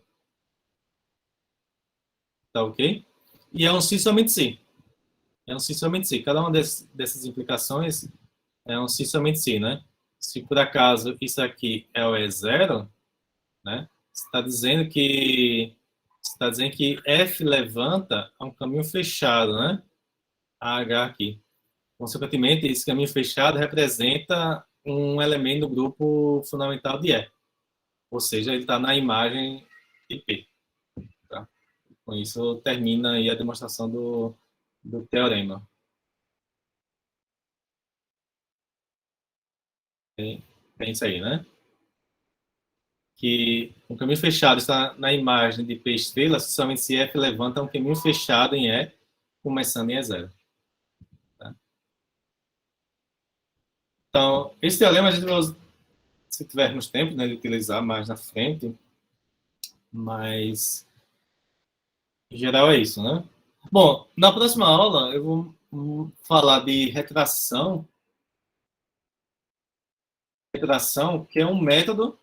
Tá ok? E é um si somente si. É um si somente si. Cada uma dessas implicações é um si somente si, né? se por acaso isso aqui é o E0, né? Está dizendo que F levanta é um caminho fechado, né? H aqui. Consequentemente, esse caminho fechado representa um elemento do grupo fundamental de E. Ou seja, ele está na imagem de P. Tá? Com isso, termina aí a demonstração do teorema. Tem isso aí, né? Que um caminho fechado está na imagem de P estrela, somente se F levanta um caminho fechado em E, começando em E0. Tá? Então, esse teorema a gente vai, se tivermos tempo, né, de utilizar mais na frente, mas em geral é isso, né? Bom, na próxima aula eu vou falar de retração, que é um método,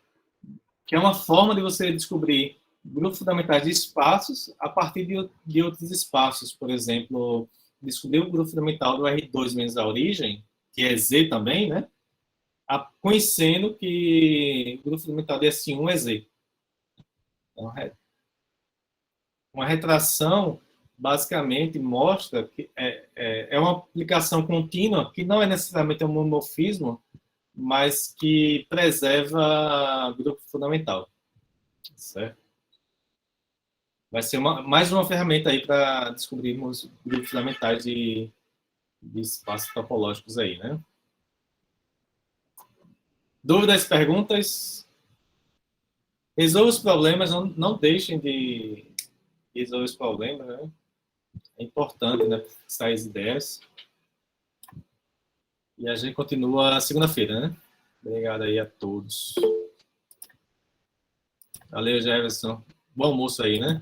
que é uma forma de você descobrir grupos fundamentais de espaços a partir de outros espaços. Por exemplo, descobrir o grupo fundamental do R2 menos a origem, que é Z também, né? Conhecendo que o grupo fundamental de S1 é Z. Então, uma retração basicamente mostra que é uma aplicação contínua que não é necessariamente um homomorfismo, mas que preserva o grupo fundamental. Certo? Vai ser mais uma ferramenta aí para descobrirmos grupos fundamentais de espaços topológicos aí, né? Dúvidas, perguntas? Resolva os problemas, não deixem de resolver os problemas, né? É importante, né? Fixar as ideias. E a gente continua segunda-feira, né? Obrigado aí a todos. Valeu, Jefferson. Bom almoço aí, né?